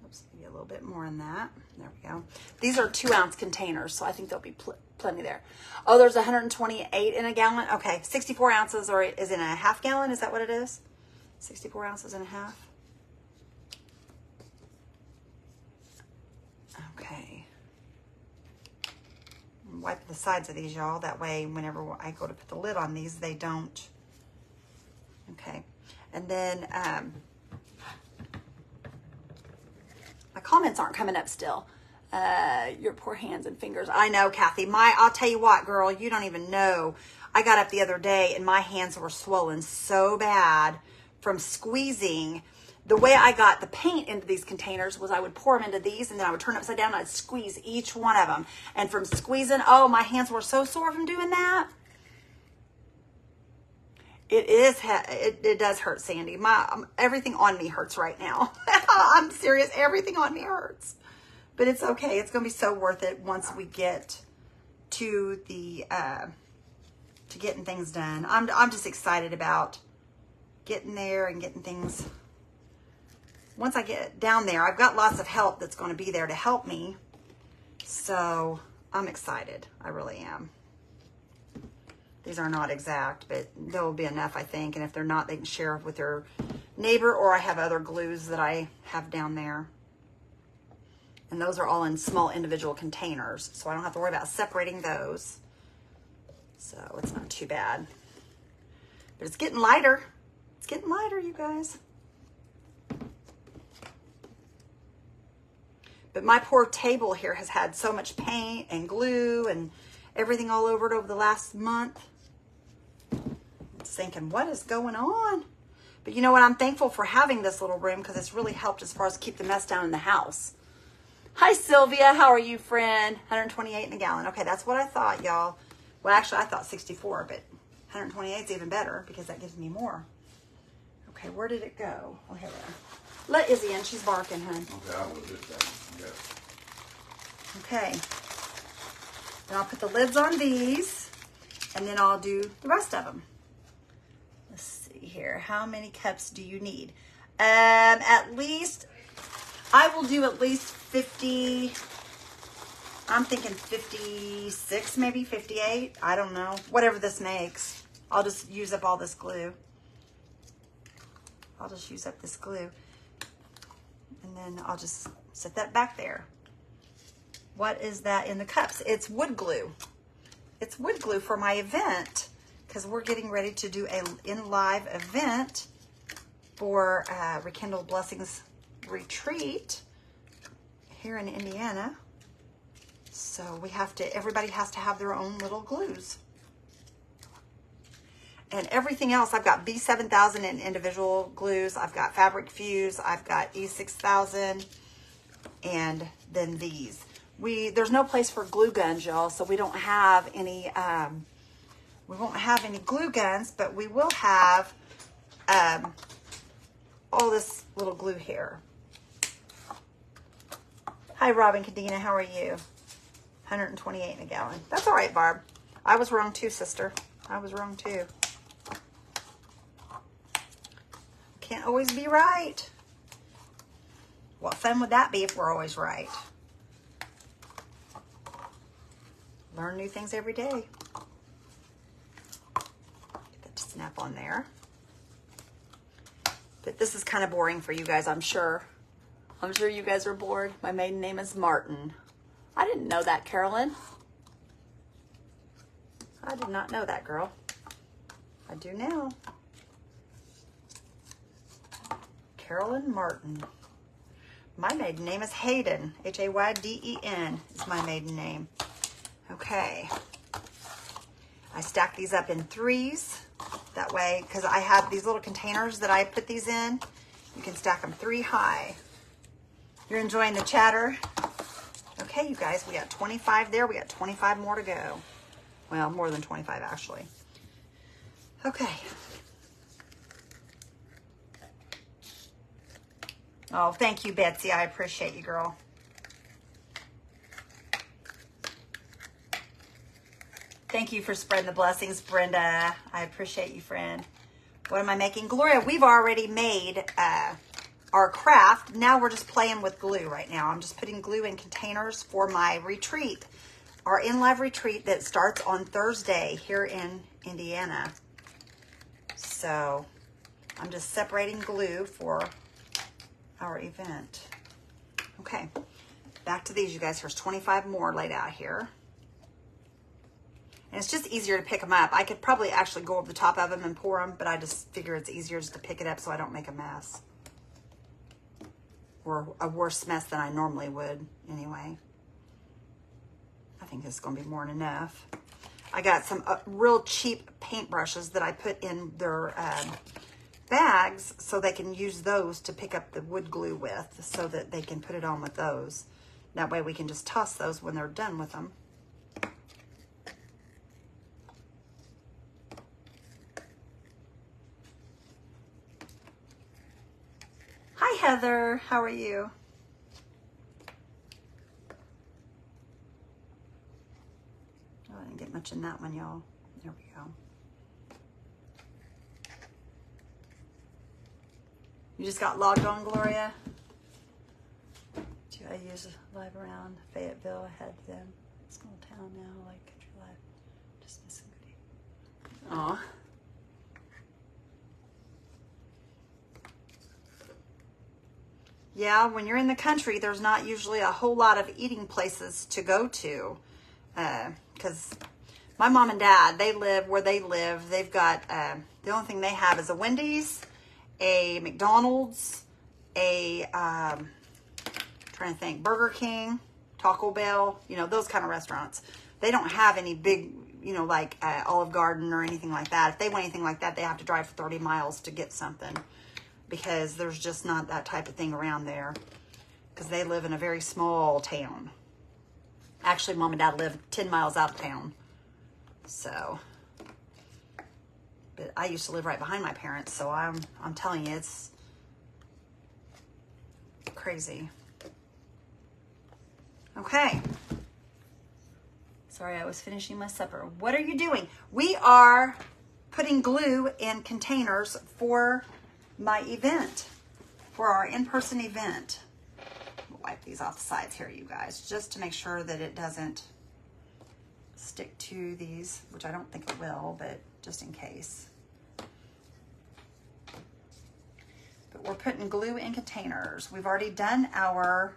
Oops, maybe a little bit more in that. There we go. These are 2-ounce containers, so I think there'll be plenty there. Oh, there's 128 in a gallon. Okay, 64 ounces or is in a half gallon. Is that what it is? 64 ounces and a half. Okay. I'm wiping the sides of these, y'all. That way, whenever I go to put the lid on these, they don't. Okay. And then my comments aren't coming up still. Your poor hands and fingers. I know, Kathy. I'll tell you what, girl, you don't even know. I got up the other day and my hands were swollen so bad from squeezing. The way I got the paint into these containers was I would pour them into these and then I would turn it upside down and I'd squeeze each one of them. And from squeezing, oh, my hands were so sore from doing that. It does hurt, Sandy. Everything on me hurts right now. I'm serious. Everything on me hurts. But it's okay. It's going to be so worth it once we get to the to getting things done. I'm just excited about getting there and getting things. Once I get down there, I've got lots of help that's going to be there to help me. So I'm excited. I really am. These are not exact, but there will be enough, I think. And if they're not, they can share with their neighbor, or I have other glues that I have down there. And those are all in small individual containers, so I don't have to worry about separating those. So it's not too bad. But it's getting lighter. It's getting lighter, you guys. But my poor table here has had so much paint and glue and everything all over it over the last month. I'm thinking, what is going on? But you know what? I'm thankful for having this little room because it's really helped as far as keep the mess down in the house. Hi, Sylvia. How are you, friend? 128 in a gallon. Okay, that's what I thought, y'all. Well, actually, I thought 64, but 128 is even better because that gives me more. Okay, where did it go? Oh, here we are. Let Izzy in. She's barking, hun. Okay, I will do that. Yes. Okay. Then I'll put the lids on these, and then I'll do the rest of them. Let's see here. How many cups do you need? At least, I will do at least 50. I'm thinking 56, maybe 58. I don't know. Whatever this makes. I'll just use up all this glue. I'll just use up this glue. And then I'll just set that back there. What is that in the cups? It's wood glue. It's wood glue for my event because we're getting ready to do a in-live event for Rekindle Blessings Retreat here in Indiana. So we have to, everybody has to have their own little glues. And everything else, I've got B7000 in individual glues. I've got Fabric Fuse. I've got E6000. And then these. There's no place for glue guns, y'all. So we don't have any, we won't have any glue guns, but we will have all this little glue here. Hi, Robin Cadena. How are you? 128 in a gallon. That's all right, Barb. I was wrong too, sister. I was wrong too. Can't always be right. What fun would that be if we're always right? Learn new things every day. Get that to snap on there. But this is kind of boring for you guys, I'm sure. I'm sure you guys are bored. My maiden name is Martin. I didn't know that, Carolyn. I did not know that, girl. I do now. Carolyn Martin. My maiden name is Hayden. Hayden is my maiden name. Okay. I stack these up in threes. That way, because I have these little containers that I put these in. You can stack them 3 high. You're enjoying the chatter? Okay, you guys, we got 25 there. We got 25 more to go. Well, more than 25, actually. Okay. Oh, thank you, Betsy. I appreciate you, girl. Thank you for spreading the blessings, Brenda. I appreciate you, friend. What am I making? Gloria, we've already made our craft. Now we're just playing with glue right now. I'm just putting glue in containers for my retreat, our in-live retreat that starts on Thursday here in Indiana. So I'm just separating glue for our event. Okay, back to these, you guys. There's 25 more laid out here. And it's just easier to pick them up. I could probably actually go over the top of them and pour them, but I just figure it's easier just to pick it up so I don't make a mess. Or a worse mess than I normally would anyway. I think this is going to be more than enough. I got some real cheap paintbrushes that I put in their bags so they can use those to pick up the wood glue with so that they can put it on with those. That way we can just toss those when they're done with them. Hi, Heather. How are you? Oh, I didn't get much in that one, y'all. There we go. You just got logged on, Gloria? Do I use live around Fayetteville? I had them. Small town now, like country life. Just missing goodie. Aw. Yeah, when you're in the country, there's not usually a whole lot of eating places to go to. Because my mom and dad, they live where they live. They've got, the only thing they have is a Wendy's, a McDonald's, trying to think, Burger King, Taco Bell, you know, those kind of restaurants. They don't have any big you know, like Olive Garden or anything like that. If they want anything like that, they have to drive 30 miles to get something, because there's just not that type of thing around there, because they live in a very small town. Actually, Mom and Dad live 10 miles out of town. So, but I used to live right behind my parents, so I'm telling you, it's crazy. Okay. Sorry, I was finishing my supper. What are you doing? We are putting glue in containers for my event, for our in-person event. I'll wipe these off the sides here, you guys, just to make sure that it doesn't stick to these, which I don't think it will, but just in case. But we're putting glue in containers. We've already done our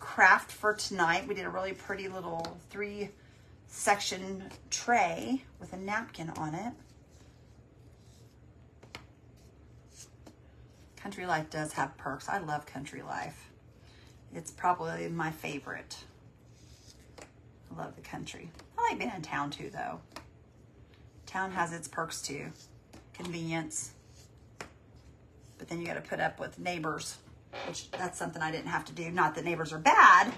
craft for tonight. We did a really pretty little 3-section tray with a napkin on it. Country Life does have perks. I love Country Life. It's probably my favorite. I love the country. I like being in town too, though. Town has its perks too. Convenience. But then you got to put up with neighbors, which that's something I didn't have to do. Not that neighbors are bad.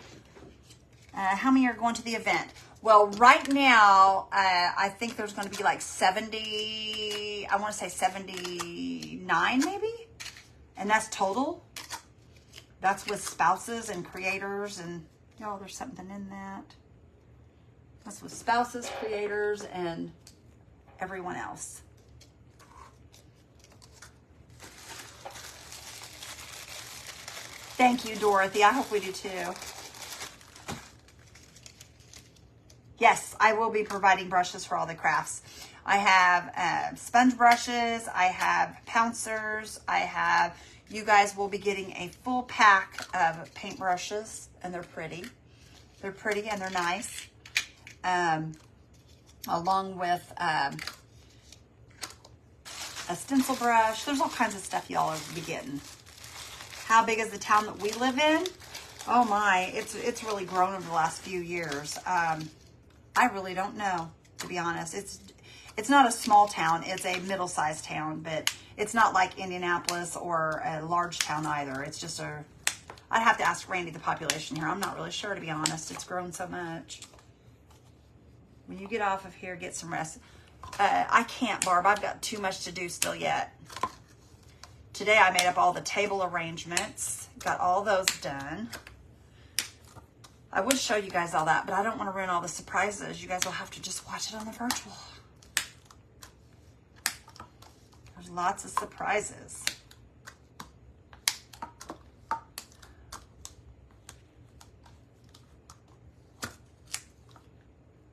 How many are going to the event? Well, right now, I think there's going to be like 70, I want to say 79 maybe. And that's total. That's with spouses and creators and, y'all, there's something in that. That's with spouses, creators, and everyone else. Thank you, Dorothy. I hope we do too. Yes, I will be providing brushes for all the crafts. I have sponge brushes. I have pouncers. You guys will be getting a full pack of paint brushes, and they're pretty. They're pretty and they're nice. Along with a stencil brush. There's all kinds of stuff y'all will be getting. How big is the town that we live in? Oh my, it's really grown over the last few years. I really don't know, to be honest. It's not a small town. It's a middle-sized town, but it's not like Indianapolis or a large town either. It's just I'd have to ask Randy the population here. I'm not really sure, to be honest. It's grown so much. When you get off of here, get some rest. I can't, Barb. I've got too much to do still yet. Today I made up all the table arrangements. Got all those done. I would show you guys all that, but I don't want to ruin all the surprises. You guys will have to just watch it on the virtual. There's lots of surprises.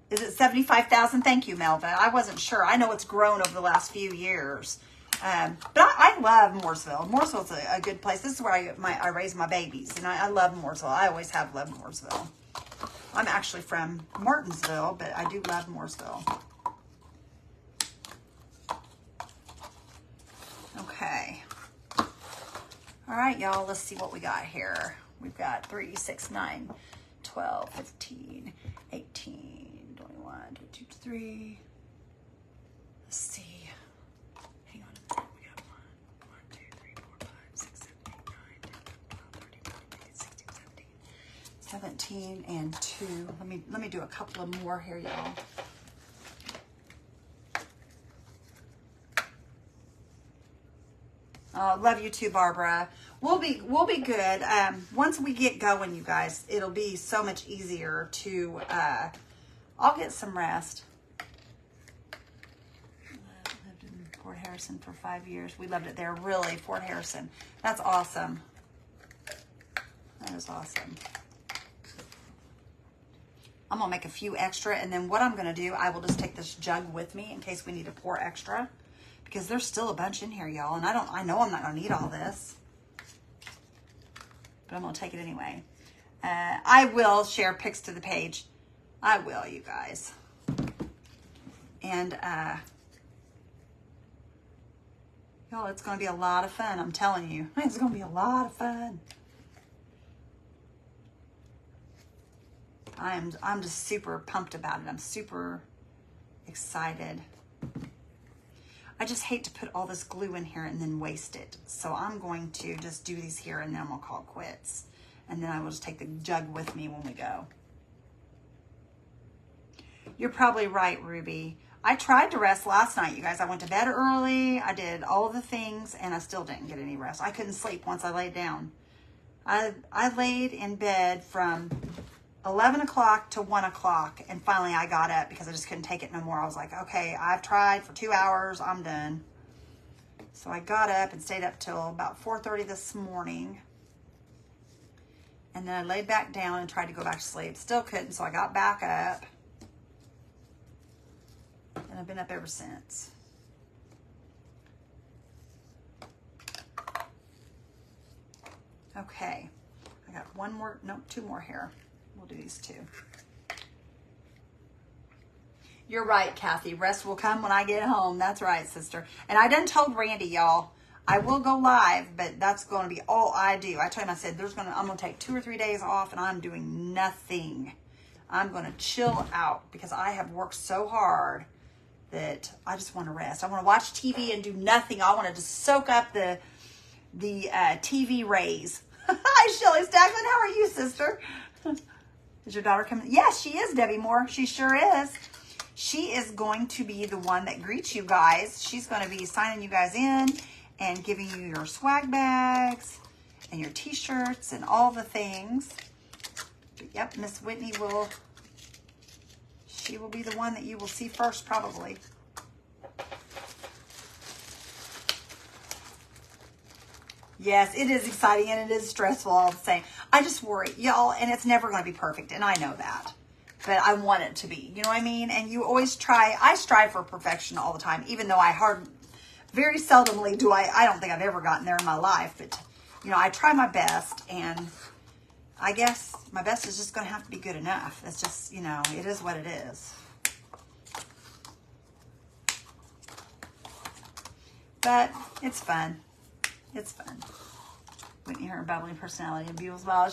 Is it 75,000? Thank you, Melva. I wasn't sure. I know it's grown over the last few years. But I love Mooresville. Mooresville's a good place. This is where I raise my babies, and I love Mooresville. I always have loved Mooresville. I'm actually from Martinsville, but I do love Mooresville. Okay. All right, y'all. Let's see what we got here. We've got 3, 6, 9, 12, 15, 18, 21, 22, 23. Let's see. Hang on a minute. We got 1, 2, 3, 4, 5, 6, 7, 8, 9, 10, 11, 12, 13, 14, 15, 16, 17, and 2. Let me do a couple of more here, y'all. Love you too, Barbara. We'll be good. Once we get going, you guys, it'll be so much easier to. I'll get some rest. Lived in Fort Harrison for 5 years. We loved it there. Really, Fort Harrison. That's awesome. That is awesome. I'm gonna make a few extra, and then what I'm gonna do, I will just take this jug with me in case we need to pour extra. Because there's still a bunch in here, y'all, and I know I'm not gonna need all this, but I'm gonna take it anyway. I will share pics to the page. I will, you guys. And y'all, it's gonna be a lot of fun. I'm telling you, it's gonna be a lot of fun. I'm just super pumped about it. I'm super excited. I just hate to put all this glue in here and then waste it. So I'm going to just do these here and then we'll call it quits. And then I will just take the jug with me when we go. You're probably right, Ruby. I tried to rest last night, you guys. I went to bed early. I did all of the things and I still didn't get any rest. I couldn't sleep once I laid down. I laid in bed from 11 o'clock to 1 o'clock and finally I got up because I just couldn't take it no more. I was like, okay, I've tried for 2 hours. I'm done. So I got up and stayed up till about 4:30 this morning. And then I laid back down and tried to go back to sleep. Still couldn't, so I got back up. And I've been up ever since. Okay. I got one more, no, two more here. We'll do these two. You're right, Kathy. Rest will come when I get home. That's right, sister. And I done told Randy, y'all, I will go live, but that's going to be all I do. I told him, I said, I'm going to take 2 or 3 days off and I'm doing nothing. I'm going to chill out because I have worked so hard that I just want to rest. I want to watch TV and do nothing. I want to just soak up the TV rays. Hi, Shelly Stackman. How are you, sister? Is your daughter coming? Yes, she is, Debbie Moore. She sure is. She is going to be the one that greets you guys. She's going to be signing you guys in and giving you your swag bags and your t-shirts and all the things. Yep, Miss Whitney she will be the one that you will see first probably. Yes, it is exciting and it is stressful all the same. I just worry, y'all, and it's never going to be perfect, and I know that. But I want it to be, you know what I mean? And you always I strive for perfection all the time, even though very seldomly do I don't think I've ever gotten there in my life. But, you know, I try my best, and I guess my best is just going to have to be good enough. That's just, you know, it is what it is. But it's fun. It's fun. Whitney, her bubbly personality and beautiful smile.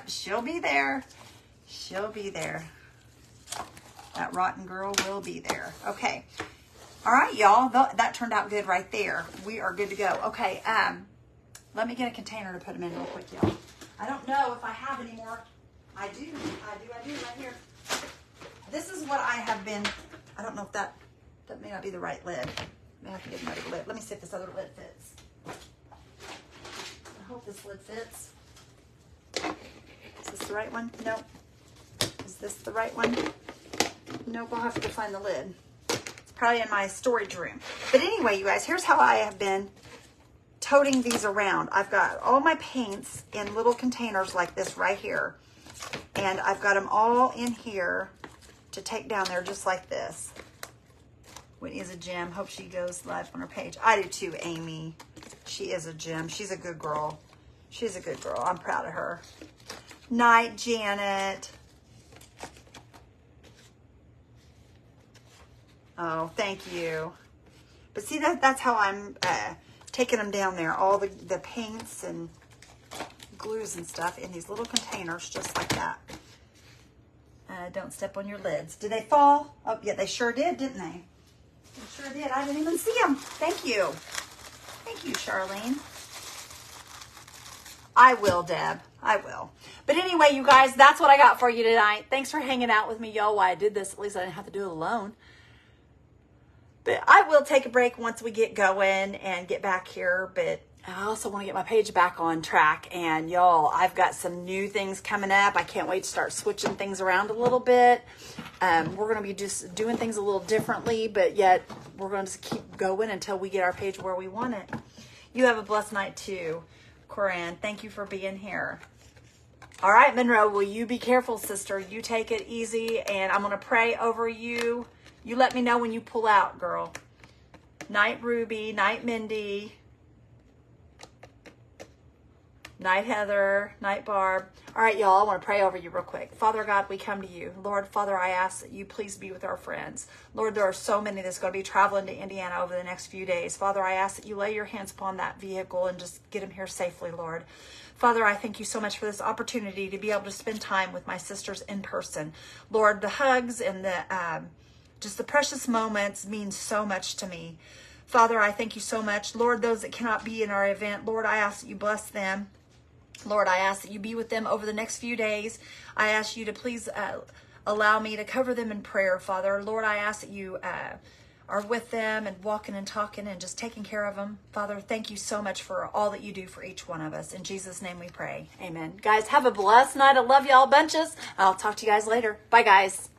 She'll be there. She'll be there. That rotten girl will be there. Okay. All right, y'all. That turned out good right there. We are good to go. Okay. Let me get a container to put them in real quick, y'all. I don't know if I have any more. I do right here. This is what I have been. I don't know if that may not be the right lid. I may have to get another lid. Let me see if this other lid fits. I hope this lid fits. Is this the right one? Nope. Is this the right one? Nope, I'll have to go find the lid. It's probably in my storage room. But anyway, you guys, here's how I have been toting these around. I've got all my paints in little containers like this right here. And I've got them all in here to take down there just like this. Whitney is a gem. Hope she goes live on her page. I do too, Amy. She is a gem. She's a good girl. She's a good girl. I'm proud of her. Night, Janet. Oh, thank you. But see, that's how I'm taking them down there. All the paints and glues and stuff in these little containers just like that. Don't step on your lids. Did they fall? Oh, yeah, they sure did, didn't they? They sure did. I didn't even see them. Thank you. Thank you, Charlene. I will, Deb. I will. But anyway, you guys, that's what I got for you tonight. Thanks for hanging out with me, y'all, while I did this. At least I didn't have to do it alone. But I will take a break once we get going and get back here. But I also want to get my page back on track. And y'all, I've got some new things coming up. I can't wait to start switching things around a little bit. We're going to be just doing things a little differently, but yet we're going to just keep going until we get our page where we want it. You have a blessed night too, Corinne. Thank you for being here. All right, Monroe, will you be careful, sister? You take it easy, and I'm going to pray over you. You let me know when you pull out, girl. Night, Ruby. Night, Mindy. Night, Heather. Night, Barb. All right, y'all, I want to pray over you real quick. Father God, we come to you. Lord, Father, I ask that you please be with our friends. Lord, there are so many that's going to be traveling to Indiana over the next few days. Father, I ask that you lay your hands upon that vehicle and just get them here safely, Lord. Father, I thank you so much for this opportunity to be able to spend time with my sisters in person. Lord, the hugs and the Just the precious moments mean so much to me. Father, I thank you so much. Lord, those that cannot be in our event, Lord, I ask that you bless them. Lord, I ask that you be with them over the next few days. I ask you to please allow me to cover them in prayer, Father. Lord, I ask that you are with them and walking and talking and just taking care of them. Father, thank you so much for all that you do for each one of us. In Jesus' name we pray. Amen. Guys, have a blessed night. I love y'all bunches. I'll talk to you guys later. Bye, guys.